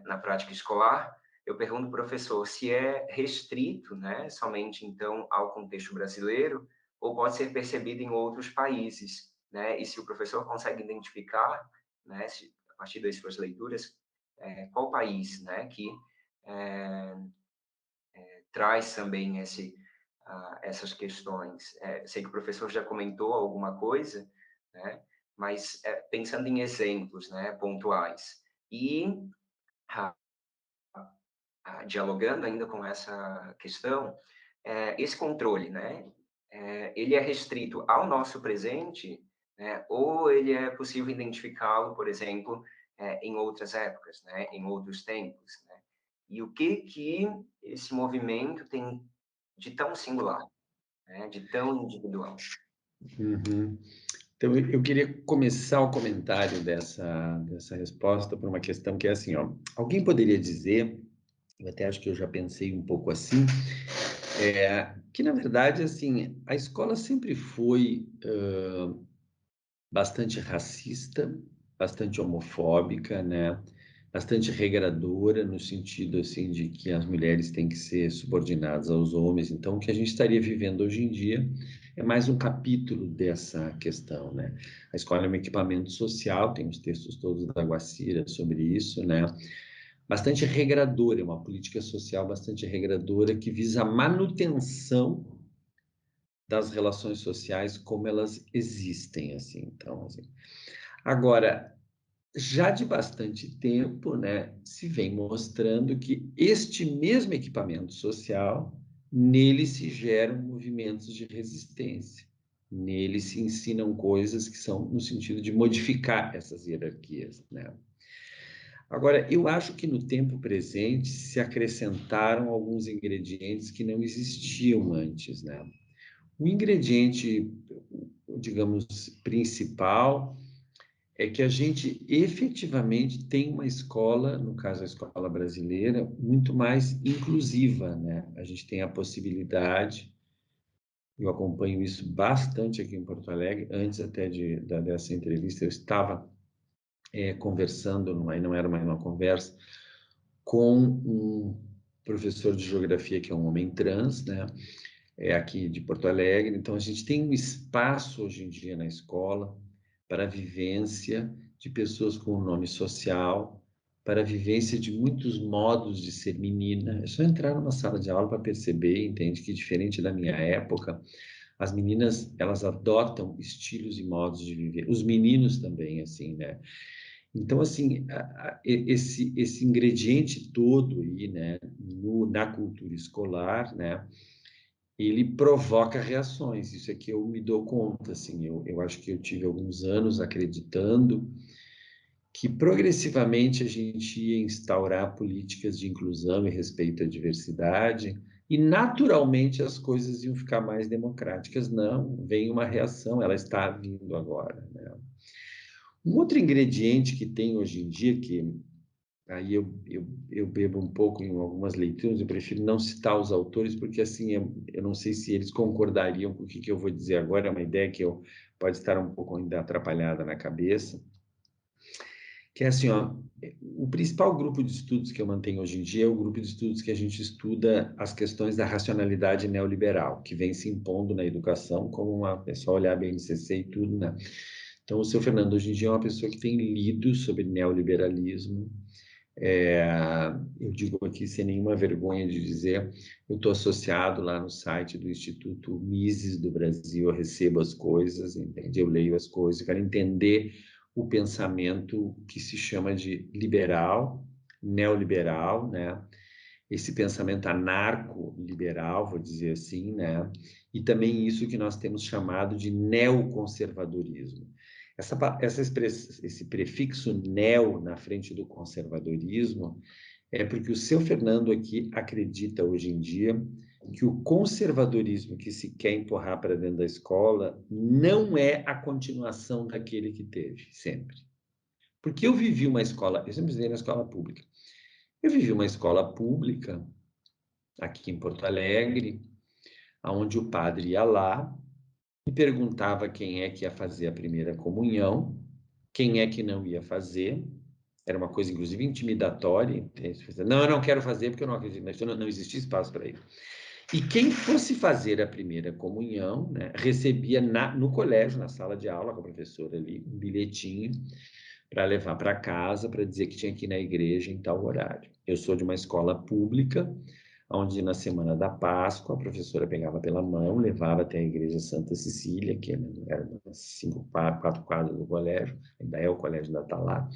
na prática escolar, eu pergunto ao professor se é restrito, né, somente então ao contexto brasileiro ou pode ser percebido em outros países, né? E se o professor consegue identificar, né, a partir das suas leituras, qual país, né, que é, traz também essas questões. Sei que o professor já comentou alguma coisa, né? Mas pensando em exemplos, né, pontuais e ah, dialogando ainda com essa questão, esse controle, né? Ele é restrito ao nosso presente, né? Ou ele é possível identificá-lo, por exemplo, em outras épocas, né? Em outros tempos, né? E o que que esse movimento tem de tão singular, né? De tão individual? Uhum. Então, eu queria começar o comentário dessa resposta por uma questão que é assim, ó, alguém poderia dizer, eu até acho que eu já pensei um pouco assim, que na verdade, assim, a escola sempre foi bastante racista, bastante homofóbica, né? Bastante regradora no sentido assim de que as mulheres têm que ser subordinadas aos homens. Então, o que a gente estaria vivendo hoje em dia é mais um capítulo dessa questão, né? A escola é um equipamento social, tem os textos todos da Guacira sobre isso, né? Bastante regradora, é uma política social bastante regradora que visa a manutenção das relações sociais como elas existem, assim. Então, assim. Agora, já de bastante tempo, né, se vem mostrando que este mesmo equipamento social, nele se geram movimentos de resistência. Nele se ensinam coisas que são no sentido de modificar essas hierarquias, né? Agora, eu acho que no tempo presente se acrescentaram alguns ingredientes que não existiam antes, né? O ingrediente, digamos, principal é que a gente efetivamente tem uma escola, no caso a escola brasileira, muito mais inclusiva, né? A gente tem a possibilidade, eu acompanho isso bastante aqui em Porto Alegre, antes até dessa entrevista, eu estava conversando, aí não era mais uma conversa, com um professor de geografia que é um homem trans, né? Aqui de Porto Alegre. Então, a gente tem um espaço hoje em dia na escola para a vivência de pessoas com nome social, para a vivência de muitos modos de ser menina. É só entrar numa sala de aula para perceber, entende, que diferente da minha época, As meninas, elas adotam estilos e modos de viver. Os meninos também, assim, né? Então, assim, esse ingrediente todo aí, né, na cultura escolar, né, ele provoca reações. Isso é que eu me dou conta, assim. Eu acho que eu tive alguns anos acreditando que progressivamente a gente ia instaurar políticas de inclusão e respeito à diversidade, e naturalmente as coisas iam ficar mais democráticas. Não, vem uma reação, ela está vindo agora, né? Um outro ingrediente que tem hoje em dia, que aí eu bebo um pouco em algumas leituras, eu prefiro não citar os autores, porque assim, eu não sei se eles concordariam com o que eu vou dizer agora, é uma ideia que pode estar um pouco ainda atrapalhada na cabeça, que é assim, ó, o principal grupo de estudos que eu mantenho hoje em dia é o grupo de estudos que a gente estuda as questões da racionalidade neoliberal, que vem se impondo na educação, como uma pessoa olhar BNCC e tudo, né? Então, o seu Fernando hoje em dia é uma pessoa que tem lido sobre neoliberalismo. Eu digo aqui sem nenhuma vergonha de dizer, eu estou associado lá no site do Instituto Mises do Brasil, eu recebo as coisas, entende? Eu leio as coisas, quero entender o pensamento que se chama de liberal, neoliberal, né? Esse pensamento anarco-liberal, vou dizer assim, né? E também isso que nós temos chamado de neoconservadorismo. Esse prefixo neo na frente do conservadorismo é porque o seu Fernando aqui acredita hoje em dia que o conservadorismo que se quer empurrar para dentro da escola não é a continuação daquele que teve, sempre. Porque eu vivi uma escola, eu sempre estudei na escola pública, eu vivi uma escola pública aqui em Porto Alegre, onde o padre ia lá e perguntava quem é que ia fazer a primeira comunhão, quem é que não ia fazer. Era uma coisa, inclusive, intimidatória. Não, eu não quero fazer porque eu não acredito, mas não existia espaço para isso. E quem fosse fazer a primeira comunhão, né, recebia no colégio, na sala de aula com a professora ali, um bilhetinho para levar para casa, para dizer que tinha que ir na igreja em tal horário. Eu sou de uma escola pública, onde na semana da Páscoa a professora pegava pela mão, levava até a igreja Santa Cecília, que era umas 4 quadras do colégio, ainda é o colégio, ainda está lá.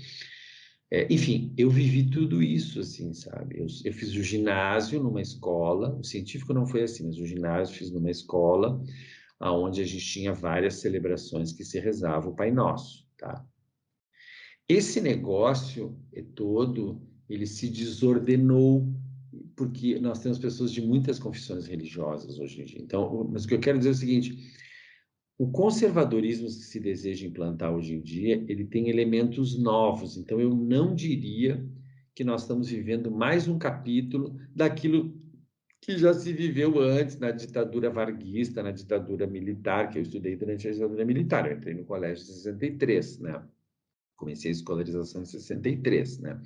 Enfim, eu vivi tudo isso, assim, sabe? Eu fiz o ginásio numa escola, o científico não foi assim, mas o ginásio fiz numa escola, onde a gente tinha várias celebrações que se rezava o Pai Nosso, tá? Esse negócio todo, ele se desordenou, porque nós temos pessoas de muitas confissões religiosas hoje em dia. Então, mas o que eu quero dizer é o seguinte, o conservadorismo que se deseja implantar hoje em dia, ele tem elementos novos. Então, eu não diria que nós estamos vivendo mais um capítulo daquilo que já se viveu antes, na ditadura varguista, na ditadura militar, que eu estudei durante a ditadura militar. Eu entrei no colégio em 63, né? Comecei a escolarização em 63, né?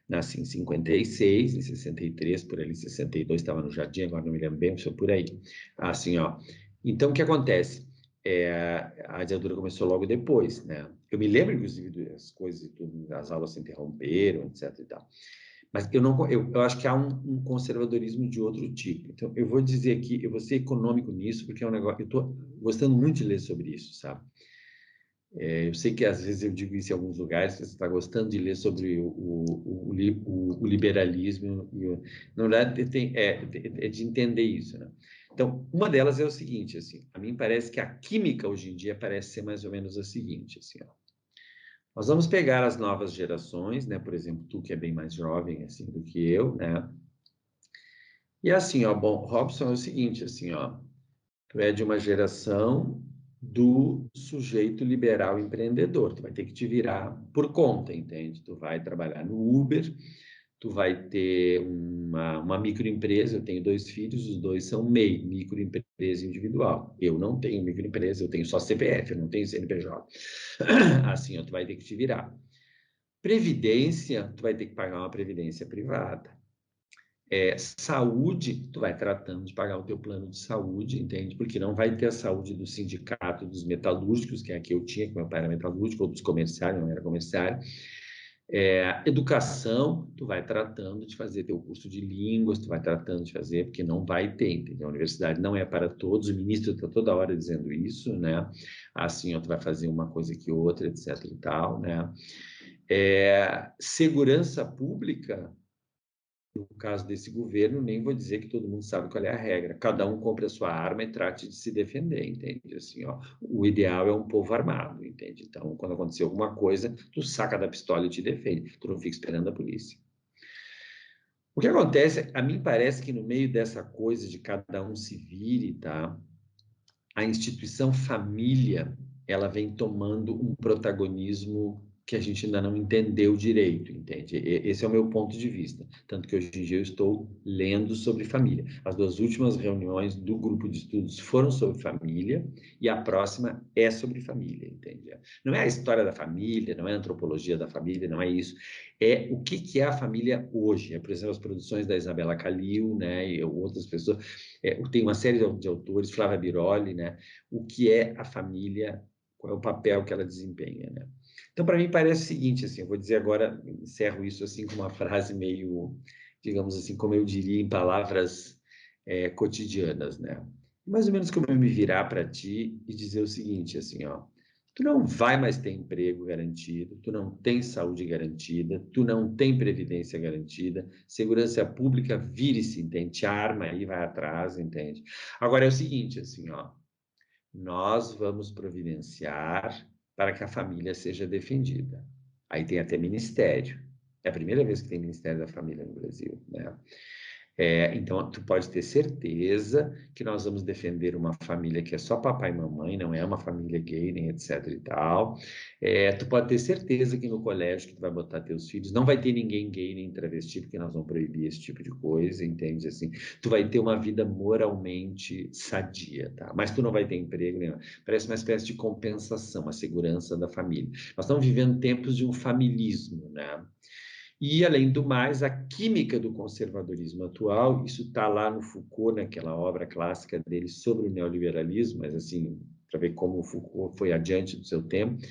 Nasci em 56, em 63, por ali, 62, estava no jardim, agora não me lembro bem, foi por aí. Assim, ó. Então, o que acontece? A ditadura começou logo depois, né? Eu me lembro, inclusive, das coisas e tudo, as aulas se interromperam, etc e tal. Mas eu acho que há um conservadorismo de outro tipo. Então, eu vou dizer aqui, eu vou ser econômico nisso, porque é um negócio, eu estou gostando muito de ler sobre isso, sabe? Eu sei que às vezes eu digo isso em alguns lugares, você está gostando de ler sobre o liberalismo, na verdade é de entender isso, né? Então, uma delas é o seguinte, assim, a mim parece que a química hoje em dia parece ser mais ou menos a seguinte, assim, ó, nós vamos pegar as novas gerações, né? Por exemplo, tu que é bem mais jovem assim do que eu, né? E assim, ó, bom, Robson, é o seguinte, assim, ó, tu é de uma geração do sujeito liberal empreendedor. Tu vai ter que te virar por conta, entende? Tu vai trabalhar no Uber, tu vai ter uma microempresa. Eu tenho 2 filhos, os 2 são MEI, microempresa individual. Eu não tenho microempresa, eu tenho só CPF, eu não tenho CNPJ. Assim, ó, tu vai ter que te virar. Previdência, tu vai ter que pagar uma previdência privada. Saúde, tu vai tratando de pagar o teu plano de saúde, entende? Porque não vai ter a saúde do sindicato dos metalúrgicos, que é a que eu tinha, que meu pai era metalúrgico, ou dos comerciários, não era comerciário. Educação, tu vai tratando de fazer teu curso de línguas, tu vai tratando de fazer, porque não vai ter, entendeu? A universidade não é para todos, o ministro está toda hora dizendo isso, né? Assim, ó, tu vai fazer uma coisa que outra, etc e tal, né? Segurança pública, no caso desse governo, nem vou dizer que todo mundo sabe qual é a regra. Cada um compre a sua arma e trate de se defender, entende? Assim, ó, o ideal é um povo armado, entende? Então, quando acontecer alguma coisa, tu saca da pistola e te defende. Tu não fica esperando a polícia. O que acontece, a mim parece que no meio dessa coisa de cada um se vire, tá? A instituição família, ela vem tomando um protagonismo que a gente ainda não entendeu direito, entende? Esse é o meu ponto de vista. Tanto que hoje em dia eu estou lendo sobre família. As 2 últimas reuniões do grupo de estudos foram sobre família e a próxima é sobre família, entende? Não é a história da família, não é a antropologia da família, não é isso. É o que é a família hoje. Por exemplo, as produções da Isabela Calil, né, e outras pessoas. Tem uma série de autores, Flávia Biroli, né, o que é a família, qual é o papel que ela desempenha, né? Então, para mim, parece o seguinte, assim, eu vou dizer agora, encerro isso assim com uma frase meio, digamos assim, como eu diria, em palavras cotidianas, né? Mais ou menos como eu me virar para ti e dizer o seguinte, assim, ó, tu não vai mais ter emprego garantido, tu não tem saúde garantida, tu não tem previdência garantida, segurança pública vire-se, entende? Te arma aí, vai atrás, entende? Agora é o seguinte, assim, ó, nós vamos providenciar para que a família seja defendida. Aí tem até ministério. É a primeira vez que tem Ministério da Família no Brasil, né? Então, tu pode ter certeza que nós vamos defender uma família que é só papai e mamãe, não é uma família gay, nem etc e tal. Tu pode ter certeza que no colégio que tu vai botar teus filhos, não vai ter ninguém gay nem travesti, porque nós vamos proibir esse tipo de coisa, entende? Assim, tu vai ter uma vida moralmente sadia, tá? Mas tu não vai ter emprego nenhum. Parece uma espécie de compensação, a segurança da família. Nós estamos vivendo tempos de um familismo, né? E, além do mais, a química do conservadorismo atual, isso está lá no Foucault, naquela obra clássica dele sobre o neoliberalismo, mas assim, para ver como o Foucault foi adiante do seu tempo,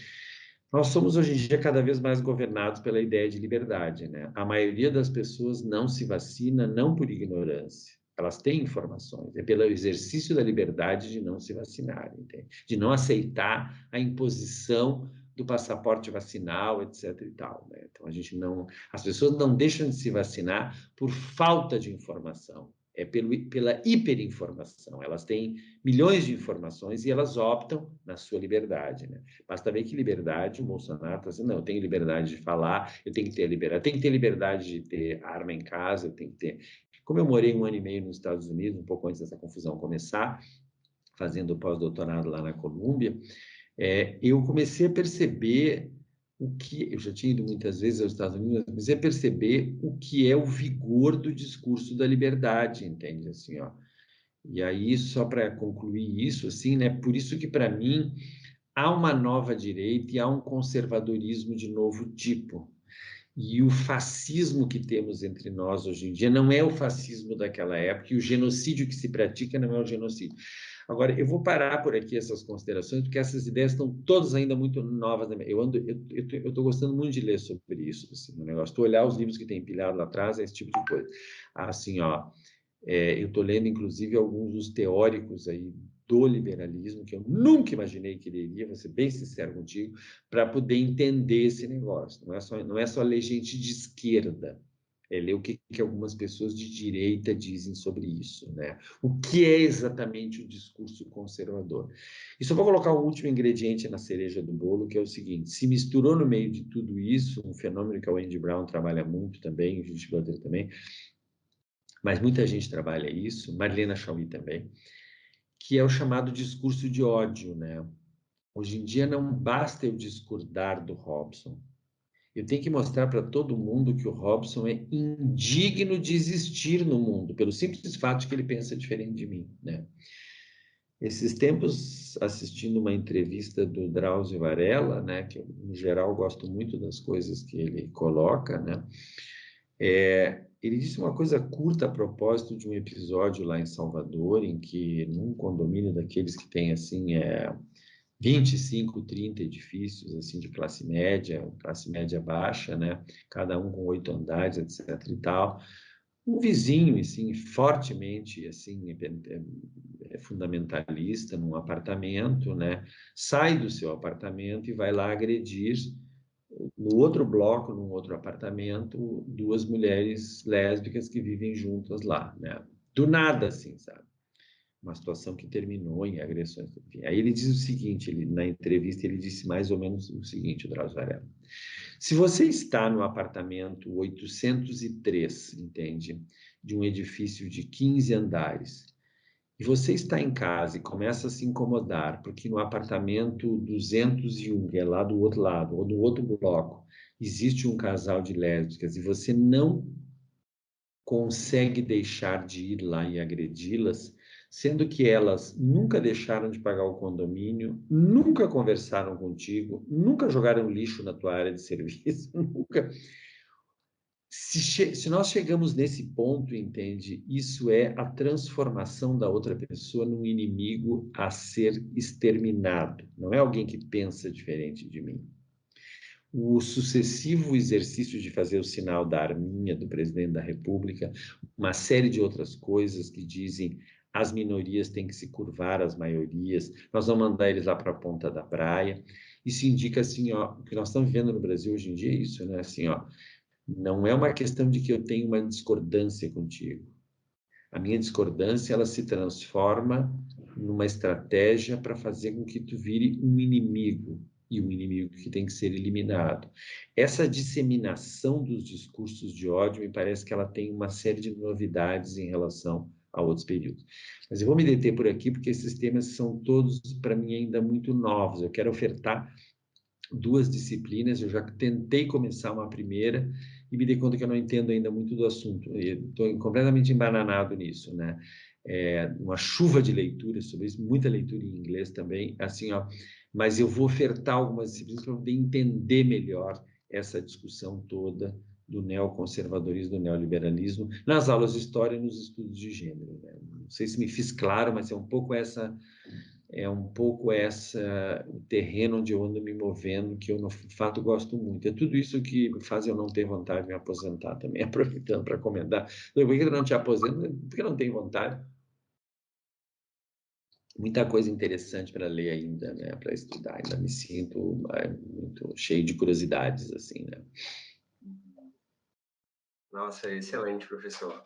nós somos hoje em dia cada vez mais governados pela ideia de liberdade, né? A maioria das pessoas não se vacina não por ignorância, elas têm informações, é pelo exercício da liberdade de não se vacinar, entende? De não aceitar a imposição do passaporte vacinal, etc e tal, né? Então as pessoas não deixam de se vacinar por falta de informação, pela hiperinformação. Elas têm milhões de informações e elas optam na sua liberdade, né? Basta ver que liberdade, o Bolsonaro está dizendo, não, eu tenho liberdade de falar, eu tenho que ter liberdade, eu tenho que ter liberdade de ter arma em casa, eu tenho que ter... Como eu morei 1 ano e meio nos Estados Unidos, um pouco antes dessa confusão começar, fazendo pós-doutorado lá na Colômbia, eu comecei a perceber o que... Eu já tinha ido muitas vezes aos Estados Unidos, mas comecei a perceber o que é o vigor do discurso da liberdade, entende? Assim, ó. E aí, só para concluir isso, assim, né? Por isso que, para mim, há uma nova direita e há um conservadorismo de novo tipo. E o fascismo que temos entre nós hoje em dia não é o fascismo daquela época, e o genocídio que se pratica não é o genocídio. Agora, eu vou parar por aqui essas considerações, porque essas ideias estão todas ainda muito novas. Eu estou gostando muito de ler sobre isso, assim, no negócio. Tu olhar os livros que tem empilhado lá atrás, é esse tipo de coisa. Assim, ó, eu estou lendo, inclusive, alguns dos teóricos aí do liberalismo, que eu nunca imaginei que leria, vou ser bem sincero contigo, para poder entender esse negócio. Não é só ler gente de esquerda, é ler o que algumas pessoas de direita dizem sobre isso, né? O que é exatamente o discurso conservador. E só vou colocar um último ingrediente na cereja do bolo, que é o seguinte: se misturou no meio de tudo isso um fenômeno que a Wendy Brown trabalha muito também, o Judith Butler também, mas muita gente trabalha isso, Marilena Chauí também, que é o chamado discurso de ódio, né? Hoje em dia não basta eu discordar do Robson, eu tenho que mostrar para todo mundo que o Robson é indigno de existir no mundo, pelo simples fato de que ele pensa diferente de mim, né? Esses tempos, assistindo uma entrevista do Drauzio Varela, né, que eu, no geral, gosto muito das coisas que ele coloca, né? Ele disse uma coisa curta a propósito de um episódio lá em Salvador, em que, num condomínio daqueles que tem, assim, 25, 30 edifícios assim de classe média baixa, né? Cada um com 8 andares, etc. e tal. Um vizinho, assim, fortemente, assim, fundamentalista num apartamento, né? Sai do seu apartamento e vai lá agredir no outro bloco, num outro apartamento, duas mulheres lésbicas que vivem juntas lá, né? Do nada, assim, sabe? Uma situação que terminou em agressões. Enfim. Aí ele diz o seguinte, na entrevista ele disse mais ou menos o seguinte, o Drauzio Varela. Se você está no apartamento 803, entende? De um edifício de 15 andares, e você está em casa e começa a se incomodar, porque no apartamento 201, que é lá do outro lado, ou do outro bloco, existe um casal de lésbicas e você não consegue deixar de ir lá e agredi-las, sendo que elas nunca deixaram de pagar o condomínio, nunca conversaram contigo, nunca jogaram lixo na tua área de serviço, nunca. Se nós chegamos nesse ponto, entende? Isso é a transformação da outra pessoa num inimigo a ser exterminado. Não é alguém que pensa diferente de mim. O sucessivo exercício de fazer o sinal da arminha do presidente da República, uma série de outras coisas que dizem as minorias têm que se curvar às maiorias, nós vamos mandar eles lá para a ponta da praia. Isso indica assim, ó, o que nós estamos vivendo no Brasil hoje em dia é isso, né? Assim, ó, não é uma questão de que eu tenho uma discordância contigo. A minha discordância, ela se transforma numa estratégia para fazer com que tu vire um inimigo, e um inimigo que tem que ser eliminado. Essa disseminação dos discursos de ódio, me parece que ela tem uma série de novidades em relação a outros períodos. Mas eu vou me deter por aqui, porque esses temas são todos, para mim, ainda muito novos. Eu quero ofertar duas disciplinas, eu já tentei começar uma primeira e me dei conta que eu não entendo ainda muito do assunto. Estou completamente embananado nisso, né? Uma chuva de leitura sobre isso, muita leitura em inglês também, assim, ó. Mas eu vou ofertar algumas disciplinas para poder entender melhor essa discussão toda do neoconservadorismo, do neoliberalismo, nas aulas de história e nos estudos de gênero. Né? Não sei se me fiz claro, mas é um pouco o terreno onde eu ando me movendo, que eu, no fato, gosto muito. É tudo isso que faz eu não ter vontade de me aposentar também, aproveitando para comentar. Por que eu não te aposento? Porque eu não tenho vontade. Muita coisa interessante para ler ainda, né? Para estudar. Ainda me sinto muito cheio de curiosidades, assim, né? Nossa, excelente, professor.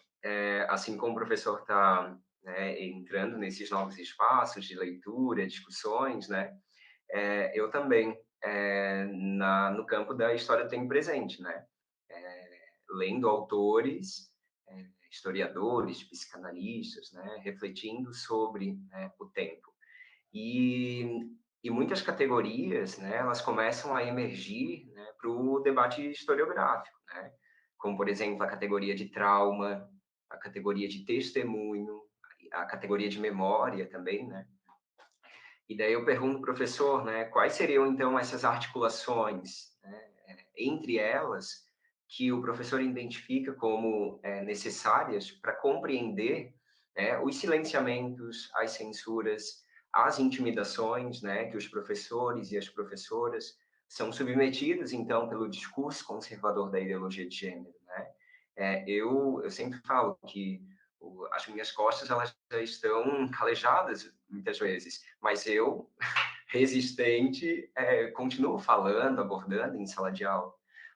Assim como o professor está, né, entrando nesses novos espaços de leitura, discussões, né, eu também, no campo da história do tempo presente, né, lendo autores, historiadores, psicanalistas, né, refletindo sobre, né, o tempo. E, e muitas categorias, né, elas começam a emergir, né, para o debate historiográfico, né? Como, por exemplo, a categoria de trauma, a categoria de testemunho, a categoria de memória também, né? E daí eu pergunto, professor, né, quais seriam, então, essas articulações, né, entre elas, que o professor identifica como necessárias para compreender, né, os silenciamentos, as censuras, as intimidações, né, que os professores e as professoras são submetidos, então, pelo discurso conservador da ideologia de gênero, né? Eu sempre falo que as minhas costas elas já estão calejadas muitas vezes, mas eu, resistente, continuo falando, abordando em sala de aula.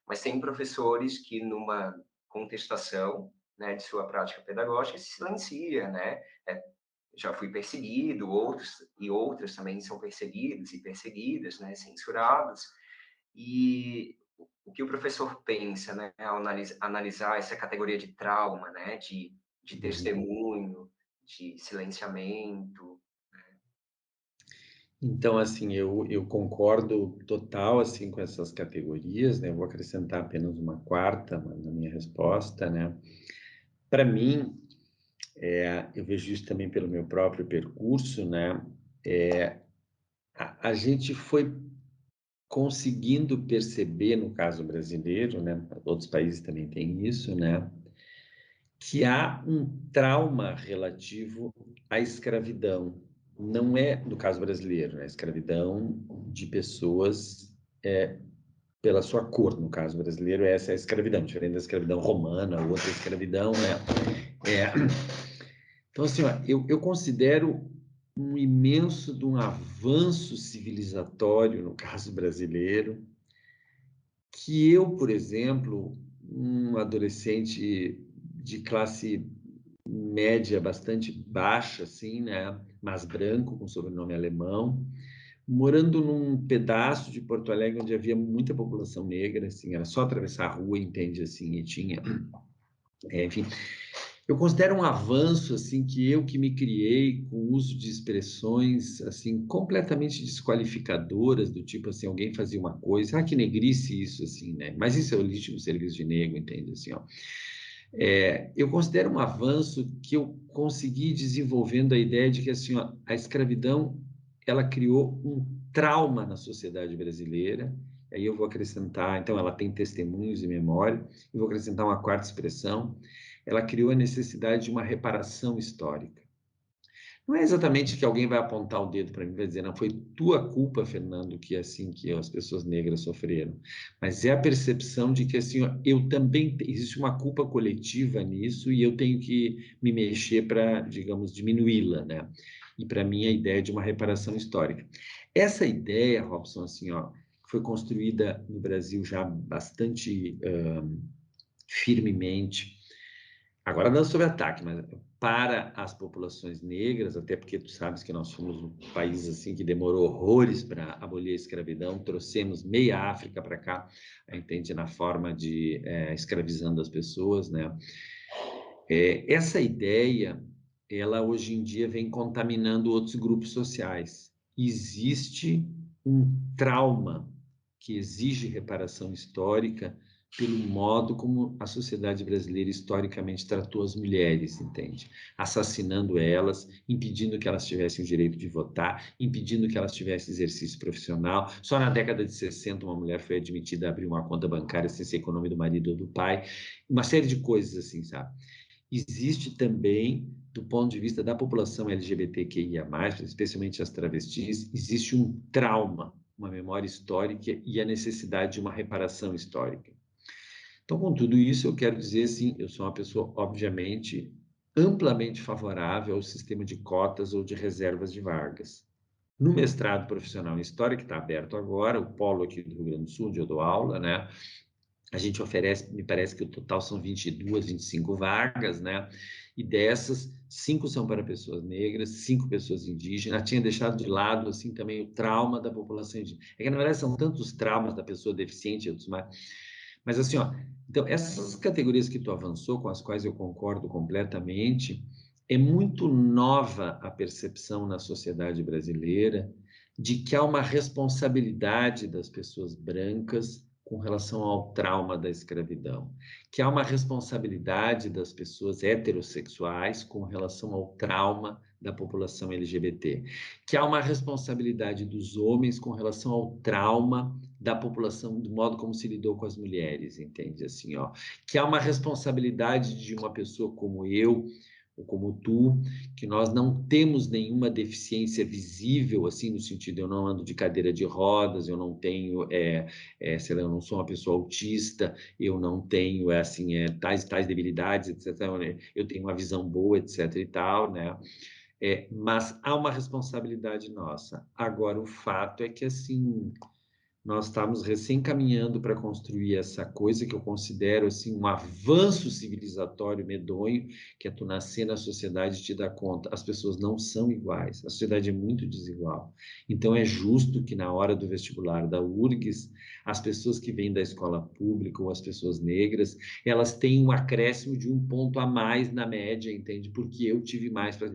Mas tem professores que, numa contestação, né, de sua prática pedagógica, se silencia, né? Já fui perseguido, outros e outras também são perseguidos e perseguidas, né, censurados. E o que o professor pensa, né, ao analisar essa categoria de trauma, né, de Uhum. testemunho, de silenciamento? Então, assim, eu concordo total, assim, com essas categorias, né? Eu vou acrescentar apenas uma quarta na minha resposta, né? Para mim, eu vejo isso também pelo meu próprio percurso, né? A gente foi conseguindo perceber, no caso brasileiro, né? Outros países também têm isso, né? Que há um trauma relativo à escravidão, não é, no caso brasileiro, né, escravidão de pessoas pela sua cor, no caso brasileiro, essa é a escravidão, diferente da escravidão romana, outra escravidão, né? Então, assim, ó, eu considero um imenso de um avanço civilizatório, no caso brasileiro, que eu, por exemplo, um adolescente de classe média bastante baixa, assim, né, mas branco, com sobrenome alemão, morando num pedaço de Porto Alegre onde havia muita população negra, assim, era só atravessar a rua, entende, assim, e tinha, enfim, eu considero um avanço, assim, que eu que me criei com o uso de expressões, assim, completamente desqualificadoras, do tipo, assim, alguém fazia uma coisa, que negrice isso, assim, né? Mas isso é o legítimo serviço de negro, entende, assim, ó. Eu considero um avanço que eu consegui desenvolvendo a ideia de que, assim, ó, a escravidão, ela criou um trauma na sociedade brasileira, aí eu vou acrescentar, então, ela tem testemunhos e memória, eu vou acrescentar uma quarta expressão, ela criou a necessidade de uma reparação histórica. Não é exatamente que alguém vai apontar o dedo para mim e vai dizer, não, foi tua culpa, Fernando, que é assim que as pessoas negras sofreram. Mas é a percepção de que, assim, ó, eu também, existe uma culpa coletiva nisso e eu tenho que me mexer para, digamos, diminuí-la, né? E para mim a ideia de uma reparação histórica. Essa ideia, Robson, assim, ó, foi construída no Brasil já bastante firmemente. Agora não sobre ataque, mas para as populações negras, até porque tu sabes que nós fomos um país assim que demorou horrores para abolir a escravidão, trouxemos meia África para cá, entende, na forma de escravizando as pessoas, né? Essa ideia, ela hoje em dia vem contaminando outros grupos sociais. Existe um trauma que exige reparação histórica pelo modo como a sociedade brasileira historicamente tratou as mulheres, entende? Assassinando elas, impedindo que elas tivessem o direito de votar, impedindo que elas tivessem exercício profissional. Só na década de 60 uma mulher foi admitida a abrir uma conta bancária sem ser com o nome do marido ou do pai. Uma série de coisas assim, sabe? Existe também, do ponto de vista da população LGBTQIA+, especialmente as travestis, existe um trauma, uma memória histórica e a necessidade de uma reparação histórica. Então, com tudo isso, eu quero dizer, assim, eu sou uma pessoa, obviamente, amplamente favorável ao sistema de cotas ou de reservas de vagas. No mestrado profissional em História, que está aberto agora, o polo aqui do Rio Grande do Sul, onde eu dou aula, né? A gente oferece, me parece que o total são 22, 25 vagas, né? E dessas, 5 são para pessoas negras, 5 pessoas indígenas. Tinha deixado de lado, assim, também o trauma da população indígena. É que, na verdade, são tantos traumas da pessoa deficiente e outros mais. Mas, assim, ó, então, essas categorias que tu avançou, com as quais eu concordo completamente, é muito nova a percepção na sociedade brasileira de que há uma responsabilidade das pessoas brancas com relação ao trauma da escravidão, que há uma responsabilidade das pessoas heterossexuais com relação ao trauma da população LGBT, que há uma responsabilidade dos homens com relação ao trauma da população, do modo como se lidou com as mulheres, entende? Assim, ó, que há uma responsabilidade de uma pessoa como eu, ou como tu, que nós não temos nenhuma deficiência visível, assim, no sentido, eu não ando de cadeira de rodas, eu não tenho, sei lá, eu não sou uma pessoa autista, eu não tenho, assim, tais debilidades, etc. Eu tenho uma visão boa, etc. e tal, né? Mas há uma responsabilidade nossa. Agora, o fato é que, assim, nós estamos recém caminhando para construir essa coisa que eu considero assim um avanço civilizatório medonho, que é tu nascer na sociedade e te dar conta, as pessoas não são iguais, a sociedade é muito desigual. Então é justo que na hora do vestibular da URGS, as pessoas que vêm da escola pública ou as pessoas negras, elas têm um acréscimo de 1 ponto a mais na média, entende? Porque eu tive mais para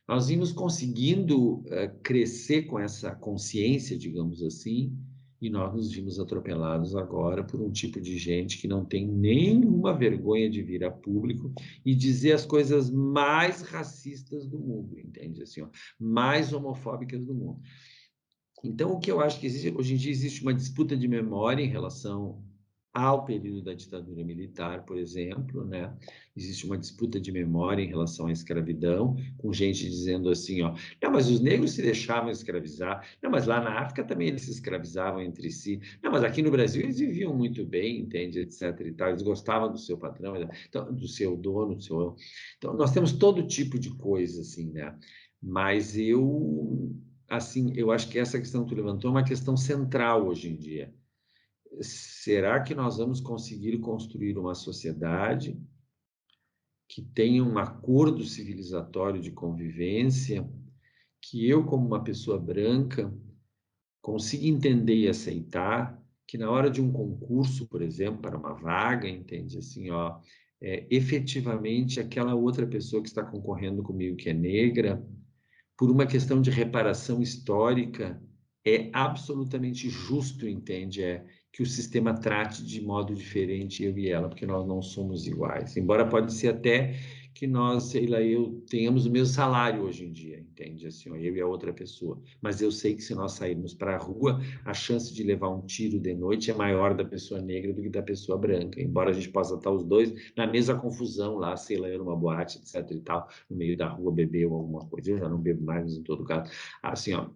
nós vimos conseguindo crescer com essa consciência, digamos assim, e nós nos vimos atropelados agora por um tipo de gente que não tem nenhuma vergonha de vir a público e dizer as coisas mais racistas do mundo, entende? Assim, ó, mais homofóbicas do mundo. Então, o que eu acho que existe, hoje em dia existe uma disputa de memória em relação ao período da ditadura militar, por exemplo, né? Existe uma disputa de memória em relação à escravidão, com gente dizendo assim, ó, não, mas os negros se deixavam escravizar, não, mas lá na África também eles se escravizavam entre si, não, mas aqui no Brasil eles viviam muito bem, entende, etc e tal, eles gostavam do seu patrão, então, do seu dono, do seu... Então, nós temos todo tipo de coisa, assim, né? Mas assim, eu acho que essa questão que tu levantou é uma questão central hoje em dia. Será que nós vamos conseguir construir uma sociedade que tenha um acordo civilizatório de convivência, que eu, como uma pessoa branca, consiga entender e aceitar que na hora de um concurso, por exemplo, para uma vaga, entende assim, ó, efetivamente aquela outra pessoa que está concorrendo comigo, que é negra, por uma questão de reparação histórica, é absolutamente justo, entende? Que o sistema trate de modo diferente eu e ela, porque nós não somos iguais. Embora pode ser até que nós, sei lá, eu tenhamos o mesmo salário hoje em dia, entende? Assim, ó, eu e a outra pessoa. Mas eu sei que se nós sairmos para a rua, a chance de levar um tiro de noite é maior da pessoa negra do que da pessoa branca. Embora a gente possa estar os dois na mesma confusão lá, sei lá, numa boate, etc e tal, no meio da rua beber ou alguma coisa. Eu já não bebo mais, mas em todo caso. Assim, ó,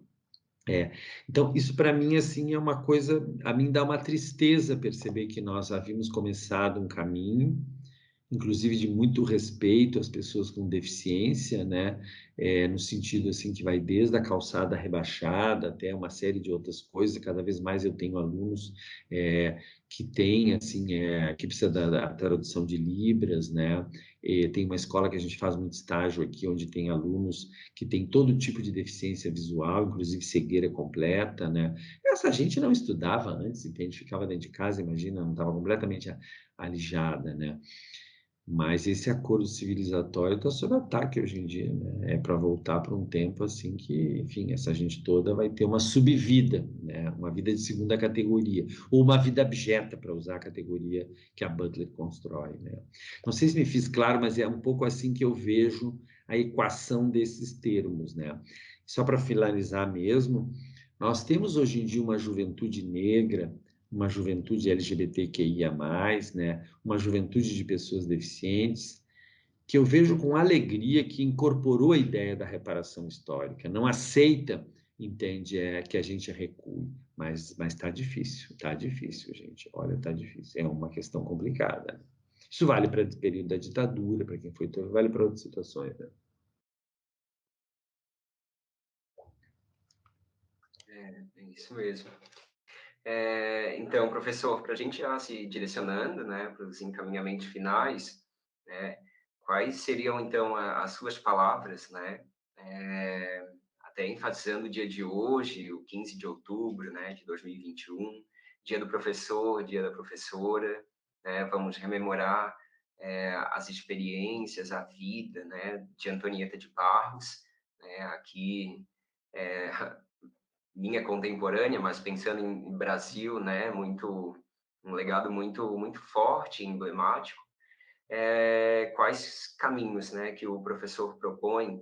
então, isso para mim, assim, é uma coisa, a mim dá uma tristeza perceber que nós havíamos começado um caminho, inclusive de muito respeito às pessoas com deficiência, né? No sentido assim que vai desde a calçada rebaixada até uma série de outras coisas. Cada vez mais eu tenho alunos que têm assim, que precisa da tradução de libras, né? Tem uma escola que a gente faz muito estágio aqui, onde tem alunos que têm todo tipo de deficiência visual, inclusive cegueira completa, né? Essa gente não estudava antes, entende? Ficava dentro de casa, imagina, não estava completamente alijada, né? Mas esse acordo civilizatório está sob ataque hoje em dia, né? É para voltar para um tempo assim que, enfim, essa gente toda vai ter uma subvida, né? Uma vida de segunda categoria, ou uma vida abjeta, para usar a categoria que a Butler constrói, né? Não sei se me fiz claro, mas é um pouco assim que eu vejo a equação desses termos, né? Só para finalizar mesmo, nós temos hoje em dia uma juventude negra, uma juventude LGBTQIA+, né? Uma juventude de pessoas deficientes, que eu vejo com alegria que incorporou a ideia da reparação histórica, não aceita, entende, que a gente recue, mas tá difícil, gente, olha, tá difícil, é uma questão complicada. Isso vale para o período da ditadura, para quem foi, vale para outras situações, né? É isso mesmo. Então, professor, para a gente já se direcionando, né, para os encaminhamentos finais, né, quais seriam, então, as suas palavras, né, até enfatizando o dia de hoje, o 15 de outubro, né, de 2021, dia do professor, dia da professora, né, vamos rememorar as experiências, a vida, né, de Antonieta de Barros, né, aqui é, minha contemporânea, mas pensando em Brasil, né, um legado muito forte, emblemático. Quais caminhos, né, que o professor propõe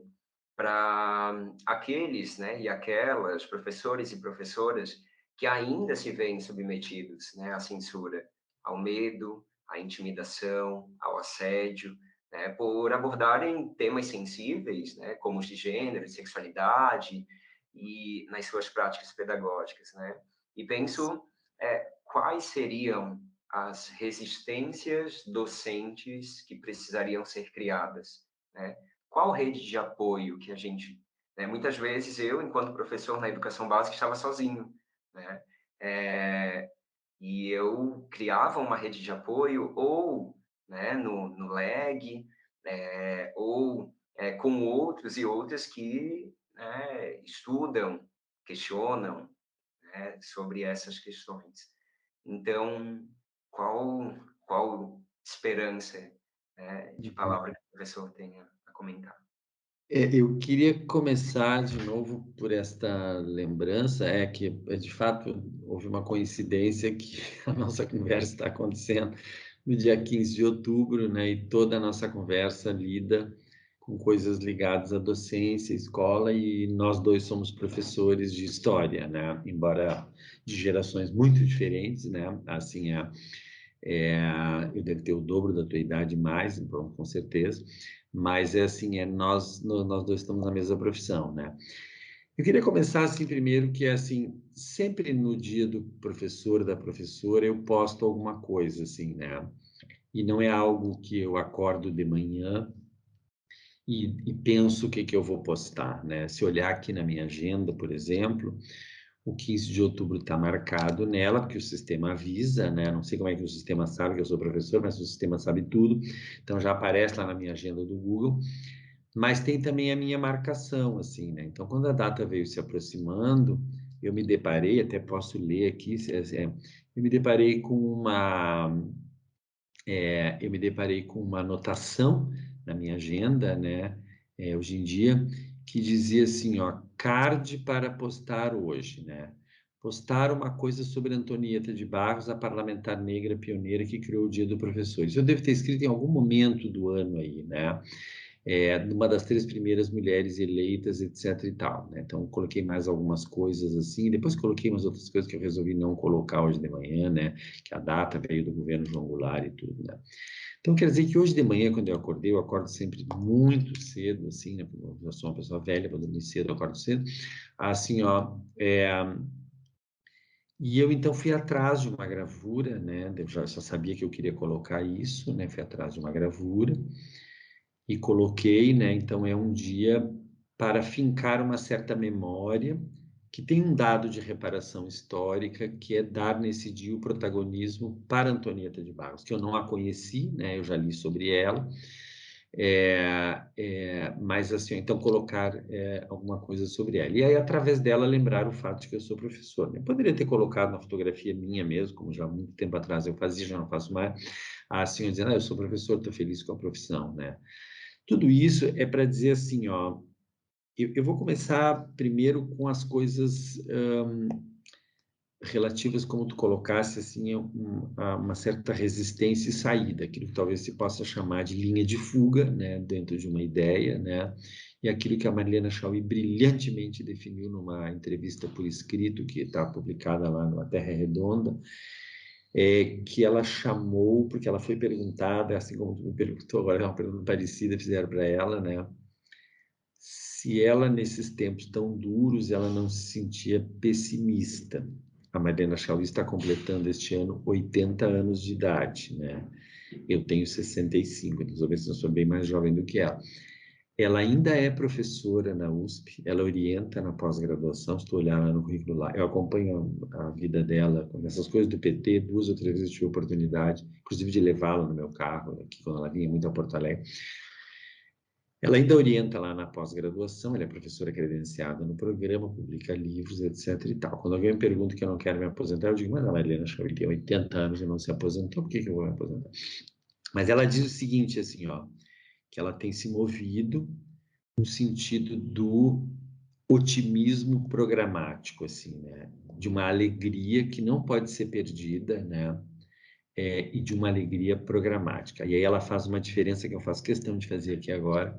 para aqueles, né, e aquelas professores e professoras que ainda se veem submetidos, né, à censura, ao medo, à intimidação, ao assédio, né, por abordarem temas sensíveis, né, como os de gênero, sexualidade, e nas suas práticas pedagógicas, né? E penso quais seriam as resistências docentes que precisariam ser criadas, né? Qual rede de apoio que a gente, né? Muitas vezes eu, enquanto professor na educação básica, estava sozinho, né? E eu criava uma rede de apoio ou, né, no LEG, ou com outros e outras que, né, estudam, questionam, né, sobre essas questões. Então, qual esperança, né, de palavra que o professor tenha a comentar? Eu queria começar de novo por esta lembrança, que de fato houve uma coincidência que a nossa conversa está acontecendo no dia 15 de outubro, né? E toda a nossa conversa lida com coisas ligadas à docência, escola, e nós dois somos professores de história, né? Embora de gerações muito diferentes, né? Assim, Eu devo ter o dobro da tua idade mais, então, com certeza, mas é assim, nós dois estamos na mesma profissão, né? Eu queria começar assim primeiro que é assim, sempre no dia do professor, da professora, eu posto alguma coisa assim, né? E não é algo que eu acordo de manhã e penso o que que eu vou postar, né? Se olhar aqui na minha agenda, por exemplo, o 15 de outubro está marcado nela, porque o sistema avisa, né? Não sei como é que o sistema sabe que eu sou professor, mas o sistema sabe tudo. Então já aparece lá na minha agenda do Google. Mas tem também a minha marcação, assim, né? Então, quando a data veio se aproximando, eu me deparei, até posso ler aqui, eu me deparei com uma anotação na minha agenda, né? Hoje em dia, que dizia assim, ó, card para postar hoje, né? Postar uma coisa sobre Antonieta de Barros, a parlamentar negra pioneira que criou o Dia do Professor. Isso eu devo ter escrito em algum momento do ano aí, né? Uma das 3 primeiras mulheres eleitas, etc e tal, né? Então, coloquei mais algumas coisas assim, depois coloquei umas outras coisas que eu resolvi não colocar hoje de manhã, né? Que a data veio do governo João Goulart e tudo, né? Então, quer dizer que hoje de manhã, quando eu acordei, eu acordo sempre muito cedo, assim, né? Eu sou uma pessoa velha, para dormir cedo, eu acordo cedo. Assim, ó, e eu então fui atrás de uma gravura, né? Eu já sabia que eu queria colocar isso, né? Fui atrás de uma gravura e coloquei, né? Então é um dia para fincar uma certa memória que tem um dado de reparação histórica, que é dar nesse dia o protagonismo para Antonieta de Barros, que eu não a conheci, né? Eu já li sobre ela, mas assim, então colocar alguma coisa sobre ela. E aí, através dela, lembrar o fato de que eu sou professor, né? Poderia ter colocado uma fotografia minha mesmo, como já há muito tempo atrás eu fazia, já não faço mais, assim, dizendo, eu sou professor, estou feliz com a profissão, né? Tudo isso é para dizer assim, ó, eu vou começar primeiro com as coisas relativas, como tu colocasse, assim, a uma certa resistência e saída, aquilo que talvez se possa chamar de linha de fuga, né, dentro de uma ideia, né, e aquilo que a Marileena Chauí brilhantemente definiu numa entrevista por escrito que está publicada lá no A Terra é Redonda, que ela chamou, porque ela foi perguntada, assim como tu me perguntou agora, é uma pergunta parecida, fizeram para ela, né, se ela, nesses tempos tão duros, ela não se sentia pessimista. A Marileena Chauí está completando este ano 80 anos de idade, né? Eu tenho 65, então talvez eu sou bem mais jovem do que ela. Ela ainda é professora na USP, ela orienta na pós-graduação, estou olhando no currículo lá, eu acompanho a vida dela, com essas coisas do PT, 2 ou 3 vezes tive a oportunidade, inclusive de levá-la no meu carro, aqui quando ela vinha muito a Porto Alegre. Ela ainda orienta lá na pós-graduação, ela é professora credenciada no programa, publica livros, etc e tal. Quando alguém me pergunta que eu não quero me aposentar, eu digo, mas a Marilena Chauí tem 80 anos e não se aposentou, por que que eu vou me aposentar? Mas ela diz o seguinte, assim, ó, que ela tem se movido no sentido do otimismo programático, assim, né? De uma alegria que não pode ser perdida, né? E de uma alegria programática. E aí ela faz uma diferença que eu faço questão de fazer aqui agora.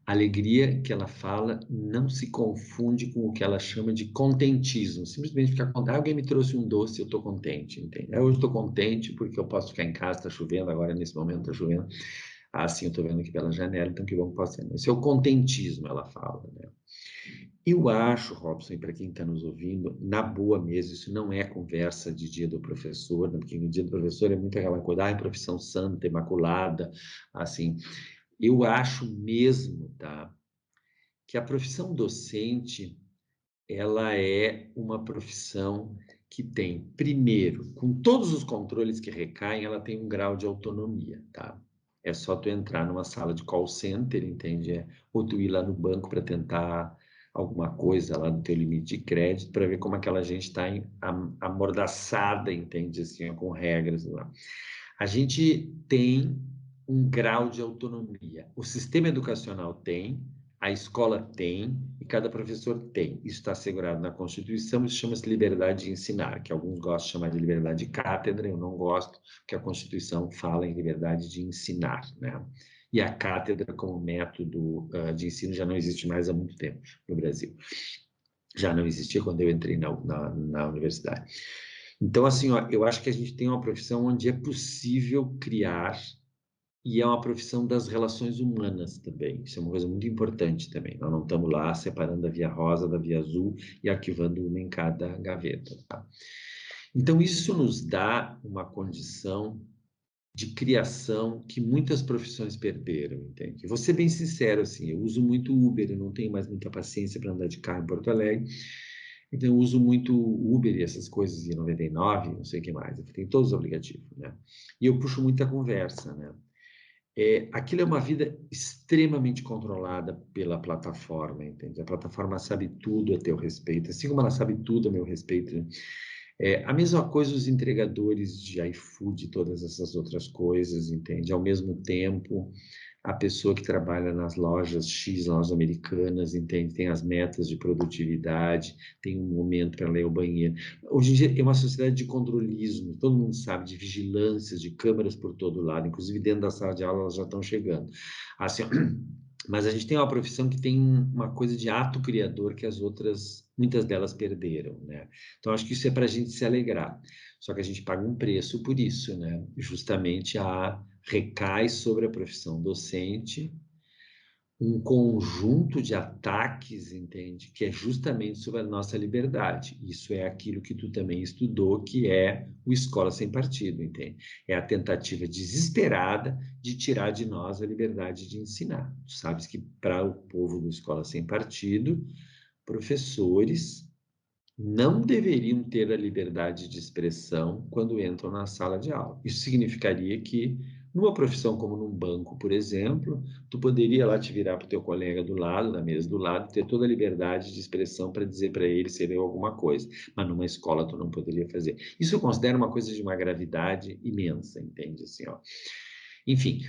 A alegria que ela fala não se confunde com o que ela chama de contentismo. Simplesmente ficar contente. Alguém me trouxe um doce, eu estou contente, entende? Hoje estou contente porque eu posso ficar em casa, está chovendo, agora nesse momento está chovendo. Assim, eu estou vendo aqui pela janela, então que bom que posso ser. Esse é o contentismo, ela fala, né? Eu acho, Robson, e para quem está nos ouvindo, na boa mesmo, isso não é conversa de dia do professor, né? Porque no dia do professor é muito aquela coisa, profissão santa, imaculada, assim. Eu acho mesmo, tá, que a profissão docente, ela é uma profissão que tem, primeiro, com todos os controles que recaem, ela tem um grau de autonomia, tá? É só tu entrar numa sala de call center, entende? Ou tu ir lá no banco para tentar alguma coisa lá no teu limite de crédito para ver como aquela gente está amordaçada, entende? Assim, com regras lá. A gente tem um grau de autonomia. O sistema educacional tem, a escola tem e cada professor tem. Isso está assegurado na Constituição, isso chama-se liberdade de ensinar, que alguns gostam de chamar de liberdade de cátedra, eu não gosto, porque a Constituição fala em liberdade de ensinar, né? E a cátedra como método de ensino já não existe mais há muito tempo no Brasil. Já não existia quando eu entrei na universidade. Então, assim, ó, eu acho que a gente tem uma profissão onde é possível criar, e é uma profissão das relações humanas também. Isso é uma coisa muito importante também. Nós não estamos lá separando a via rosa da via azul e arquivando uma em cada gaveta, tá? Então, isso nos dá uma condição de criação que muitas profissões perderam, entende? Vou ser bem sincero, assim, eu uso muito Uber, eu não tenho mais muita paciência para andar de carro em Porto Alegre, então eu uso muito Uber e essas coisas de 99, não sei o que mais, eu tenho todos os aplicativos, né? E eu puxo muita conversa, né? Aquilo é uma vida extremamente controlada pela plataforma, entende? A plataforma sabe tudo a teu respeito, assim como ela sabe tudo a meu respeito, né? A mesma coisa os entregadores de iFood e todas essas outras coisas, entende? Ao mesmo tempo, a pessoa que trabalha nas lojas X, lojas americanas, entende? Tem as metas de produtividade, tem um momento para ler o banheiro. Hoje em dia é uma sociedade de controlismo, todo mundo sabe, de vigilâncias, de câmeras por todo lado, inclusive dentro da sala de aula elas já estão chegando. Assim, mas a gente tem uma profissão que tem uma coisa de ato criador que as outras, muitas delas perderam, né? Então, acho que isso é para a gente se alegrar. Só que a gente paga um preço por isso, né? Justamente recai sobre a profissão docente um conjunto de ataques, entende? Que é justamente sobre a nossa liberdade. Isso é aquilo que tu também estudou, que é o Escola Sem Partido, entende? É a tentativa desesperada de tirar de nós a liberdade de ensinar. Tu sabes que para o povo do Escola Sem Partido, professores não deveriam ter a liberdade de expressão quando entram na sala de aula. Isso significaria que, numa profissão como num banco, por exemplo, tu poderia lá te virar para o teu colega do lado, na mesa do lado, ter toda a liberdade de expressão para dizer para ele se ele é alguma coisa, mas numa escola tu não poderia fazer. Isso eu considero uma coisa de uma gravidade imensa, entende? Assim, ó. Enfim,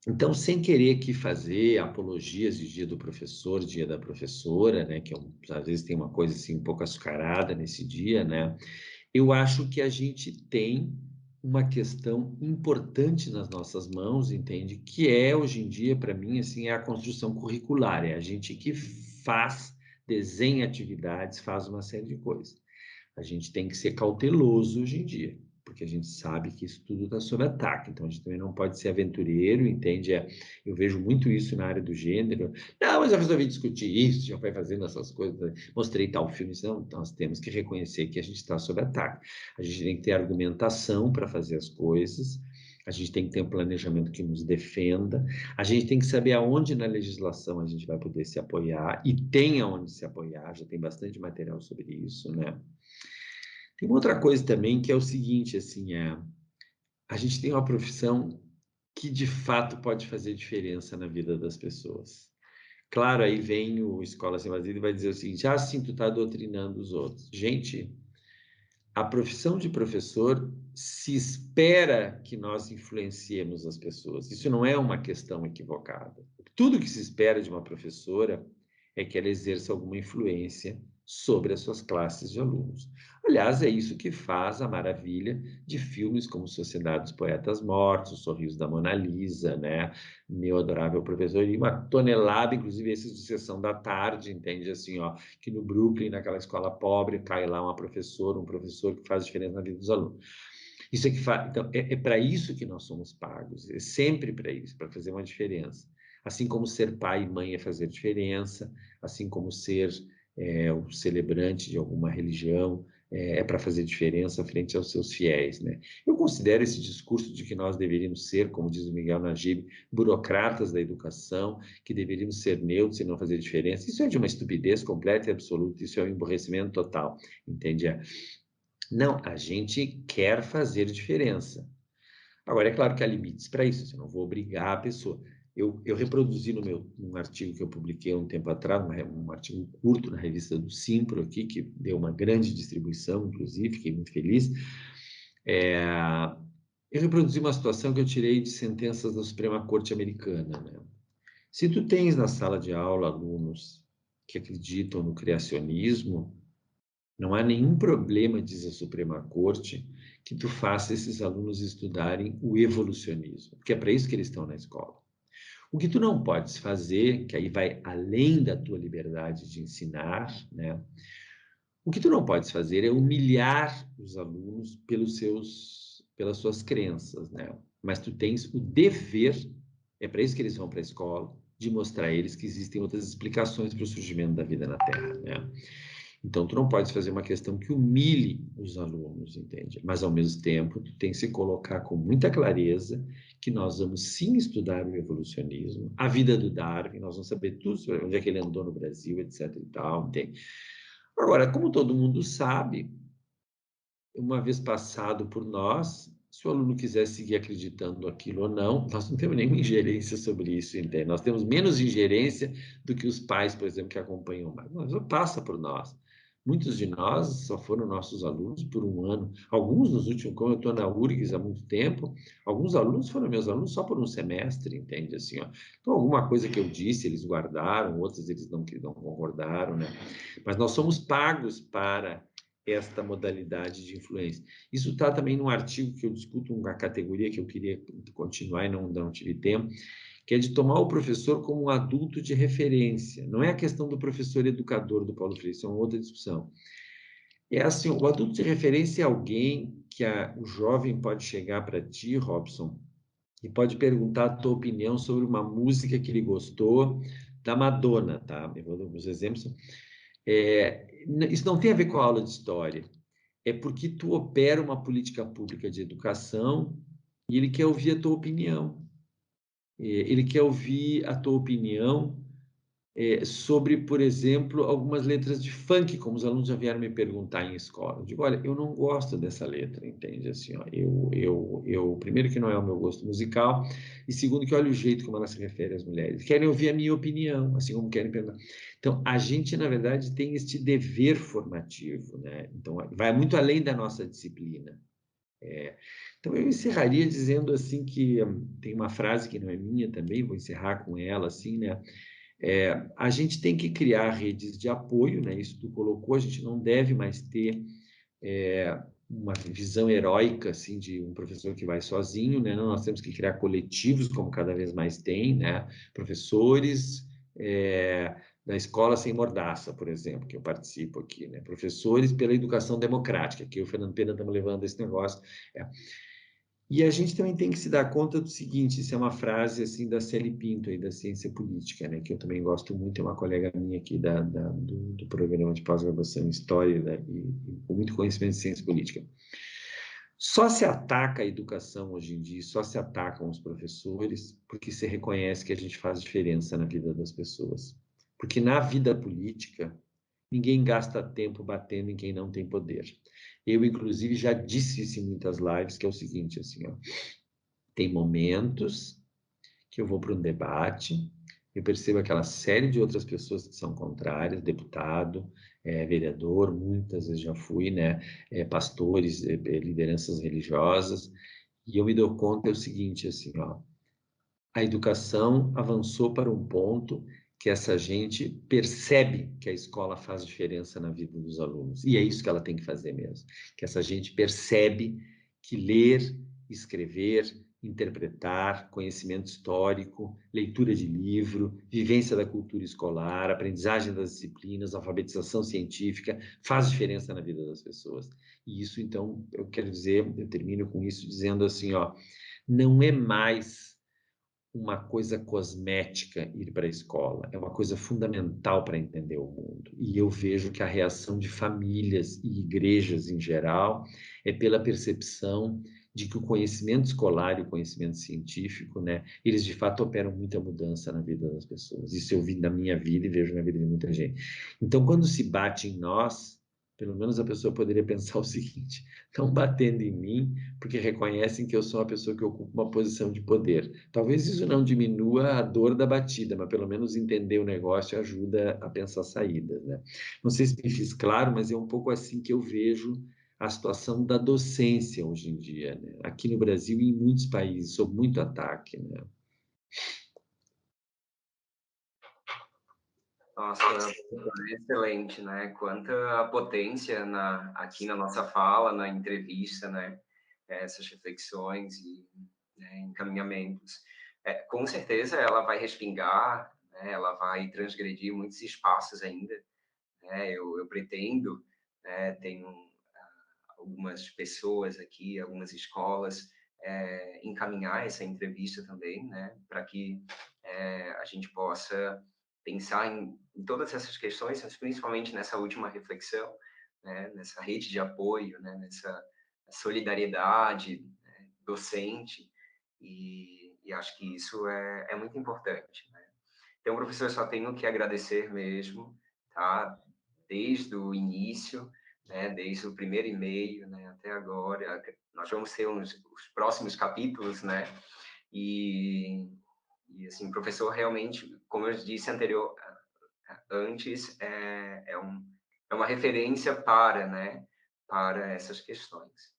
então, sem querer que fazer apologias de dia do professor, dia da professora, né, que às vezes tem uma coisa assim um pouco açucarada nesse dia, né, eu acho que a gente tem uma questão importante nas nossas mãos, entende? Que é, hoje em dia, para mim, assim, é a construção curricular, é a gente que faz, desenha atividades, faz uma série de coisas. A gente tem que ser cauteloso hoje em dia, porque a gente sabe que isso tudo está sob ataque. Então, a gente também não pode ser aventureiro, entende? Eu vejo muito isso na área do gênero. Não, mas eu resolvi discutir isso, já vai fazendo essas coisas, mostrei tal filme. Não, nós temos que reconhecer que a gente está sob ataque. A gente tem que ter argumentação para fazer as coisas. A gente tem que ter um planejamento que nos defenda. A gente tem que saber aonde na legislação a gente vai poder se apoiar, e tem aonde se apoiar, já tem bastante material sobre isso, né? Tem outra coisa também que é o seguinte, assim, a gente tem uma profissão que de fato pode fazer diferença na vida das pessoas. Claro, aí vem o Escola Sem Vazio e vai dizer o seguinte: ah, sim, tu está doutrinando os outros. Gente, a profissão de professor se espera que nós influenciemos as pessoas. Isso não é uma questão equivocada. Tudo que se espera de uma professora é que ela exerça alguma influência sobre as suas classes de alunos. Aliás, é isso que faz a maravilha de filmes como Sociedade dos Poetas Mortos, O Sorriso da Mona Lisa, né? Meu adorável professor, e uma tonelada, inclusive esses de sessão da tarde, entende? Assim, ó, que no Brooklyn, naquela escola pobre, cai lá uma professora, um professor que faz diferença na vida dos alunos. Isso é que faz. Então, é para isso que nós somos pagos, é sempre para isso, para fazer uma diferença. Assim como ser pai e mãe é fazer diferença, assim como ser o celebrante de alguma religião é para fazer diferença frente aos seus fiéis, né? Eu considero esse discurso de que nós deveríamos ser, como diz o Miguel Najib, burocratas da educação, que deveríamos ser neutros e não fazer diferença. Isso é de uma estupidez completa e absoluta, isso é um emborrecimento total, entende? Não, a gente quer fazer diferença. Agora, é claro que há limites para isso, eu não vou obrigar a pessoa. Eu reproduzi num artigo que eu publiquei há um tempo atrás, um artigo curto na revista do Simpro aqui, que deu uma grande distribuição, inclusive, fiquei muito feliz. Eu reproduzi uma situação que eu tirei de sentenças da Suprema Corte Americana, né? Se tu tens na sala de aula alunos que acreditam no criacionismo, não há nenhum problema, diz a Suprema Corte, que tu faça esses alunos estudarem o evolucionismo, porque é para isso que eles estão na escola. O que tu não podes fazer, que aí vai além da tua liberdade de ensinar, né? O que tu não podes fazer é humilhar os alunos pelas suas crenças, né? Mas tu tens o dever, é para isso que eles vão para a escola, de mostrar a eles que existem outras explicações para o surgimento da vida na Terra, né? Então, tu não pode fazer uma questão que humilhe os alunos, entende? Mas, ao mesmo tempo, tu tem que se colocar com muita clareza que nós vamos sim estudar o evolucionismo, a vida do Darwin, nós vamos saber tudo sobre onde é que ele andou no Brasil, etc e tal, entende? Agora, como todo mundo sabe, uma vez passado por nós, se o aluno quiser seguir acreditando aquilo ou não, nós não temos nenhuma ingerência sobre isso, entende? Nós temos menos ingerência do que os pais, por exemplo, que acompanham mais. Mas passa por nós. Muitos de nós só foram nossos alunos por um ano. Alguns nos últimos, como eu estou na URGS há muito tempo, alguns alunos foram meus alunos só por um semestre, entende? Assim, ó. Então, alguma coisa que eu disse, eles guardaram, outras eles não concordaram, né? Mas nós somos pagos para esta modalidade de influência. Isso está também num artigo que eu discuto, uma categoria que eu queria continuar e não tive tempo, que é de tomar o professor como um adulto de referência. Não é a questão do professor educador do Paulo Freire, isso é uma outra discussão. É assim, o adulto de referência é alguém que o jovem pode chegar para ti, Robson, e pode perguntar a tua opinião sobre uma música que ele gostou, da Madonna, tá? Eu vou dar alguns exemplos. Isso não tem a ver com a aula de história, é porque tu opera uma política pública de educação e ele quer ouvir a tua opinião. Ele quer ouvir a tua opinião sobre, por exemplo, algumas letras de funk, como os alunos já vieram me perguntar em escola. Eu digo, olha, eu não gosto dessa letra, entende? Assim, ó, primeiro que não é o meu gosto musical, e segundo que olha o jeito como ela se refere às mulheres. Querem ouvir a minha opinião, assim como querem perguntar. Então, a gente, na verdade, tem este dever formativo, né? Então, vai muito além da nossa disciplina. Então, eu encerraria dizendo assim que tem uma frase que não é minha também, vou encerrar com ela, assim, né? A gente tem que criar redes de apoio, né? Isso tu colocou, a gente não deve mais ter uma visão heróica, assim, de um professor que vai sozinho, né? Não, nós temos que criar coletivos, como cada vez mais tem, né? Professores da Escola Sem Mordaça, por exemplo, que eu participo aqui, né? Professores pela Educação Democrática, que eu e o Fernando Pena estamos levando esse negócio. E a gente também tem que se dar conta do seguinte, isso é uma frase assim da Celi Pinto, aí, da ciência política, né, que eu também gosto muito, é uma colega minha aqui do programa de pós-graduação em História, né, e com muito conhecimento de ciência política. Só se ataca a educação hoje em dia, só se atacam os professores, porque se reconhece que a gente faz diferença na vida das pessoas. Porque na vida política, ninguém gasta tempo batendo em quem não tem poder. Eu, inclusive, já disse isso em muitas lives, que é o seguinte, assim, ó, tem momentos que eu vou para um debate, eu percebo aquela série de outras pessoas que são contrárias, deputado, vereador, muitas vezes já fui, né, pastores, lideranças religiosas, e eu me dou conta é o seguinte, assim, ó, a educação avançou para um ponto que essa gente percebe que a escola faz diferença na vida dos alunos. E é isso que ela tem que fazer mesmo. Que essa gente percebe que ler, escrever, interpretar, conhecimento histórico, leitura de livro, vivência da cultura escolar, aprendizagem das disciplinas, alfabetização científica, faz diferença na vida das pessoas. E isso, então, eu quero dizer, eu termino com isso dizendo assim, ó, não é mais uma coisa cosmética ir para a escola, é uma coisa fundamental para entender o mundo. E eu vejo que a reação de famílias e igrejas em geral é pela percepção de que o conhecimento escolar e o conhecimento científico, né, eles de fato operam muita mudança na vida das pessoas. Isso eu vi na minha vida e vejo na vida de muita gente. Então, quando se bate em nós, pelo menos a pessoa poderia pensar o seguinte: estão batendo em mim porque reconhecem que eu sou uma pessoa que ocupa uma posição de poder. Talvez isso não diminua a dor da batida, mas pelo menos entender o negócio ajuda a pensar saídas, né? Não sei se me fiz claro, mas é um pouco assim que eu vejo a situação da docência hoje em dia, né? Aqui no Brasil e em muitos países, sob muito ataque, né? Nossa, excelente, né? Quanta potência aqui na nossa fala, na entrevista, né? Essas reflexões e, né, encaminhamentos. Com certeza ela vai respingar, né? Ela vai transgredir muitos espaços ainda, né? Eu pretendo né, tenho algumas pessoas aqui, algumas escolas, encaminhar essa entrevista também, né, para que a gente possa pensar em todas essas questões, mas principalmente nessa última reflexão, né, nessa rede de apoio, né, nessa solidariedade, né, docente, e acho que isso é muito importante, né. Então, professor, eu só tenho que agradecer mesmo, tá? Desde o início, né? Desde o primeiro e-mail, né? Até agora. Nós vamos ter os próximos capítulos, né? E, assim, o professor realmente, como eu disse antes, é uma referência para, né? Para essas questões.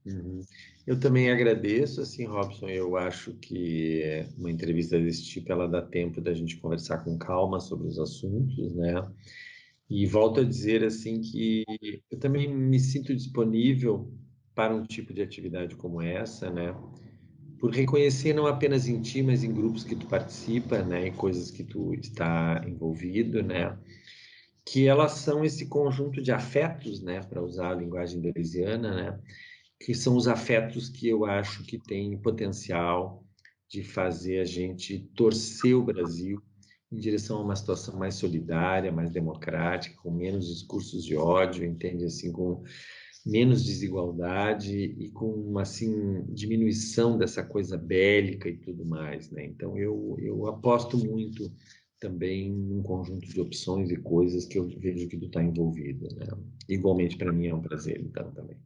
Uhum. Eu também agradeço, assim, Robson, eu acho que uma entrevista desse tipo, ela dá tempo da gente conversar com calma sobre os assuntos, né? E volto a dizer, assim, que eu também me sinto disponível para um tipo de atividade como essa, né? Por reconhecer não apenas em ti, mas em grupos que tu participa, né? E coisas que tu está envolvido, né? Que elas são esse conjunto de afetos, né? Para usar a linguagem deleuziana, né? Que são os afetos que eu acho que têm potencial de fazer a gente torcer o Brasil em direção a uma situação mais solidária, mais democrática, com menos discursos de ódio, entende? Assim, com menos desigualdade e com, assim, diminuição dessa coisa bélica e tudo mais, né? Então, eu aposto muito também num conjunto de opções e coisas que eu vejo que tu está envolvido, né? Igualmente, para mim, é um prazer, então, também.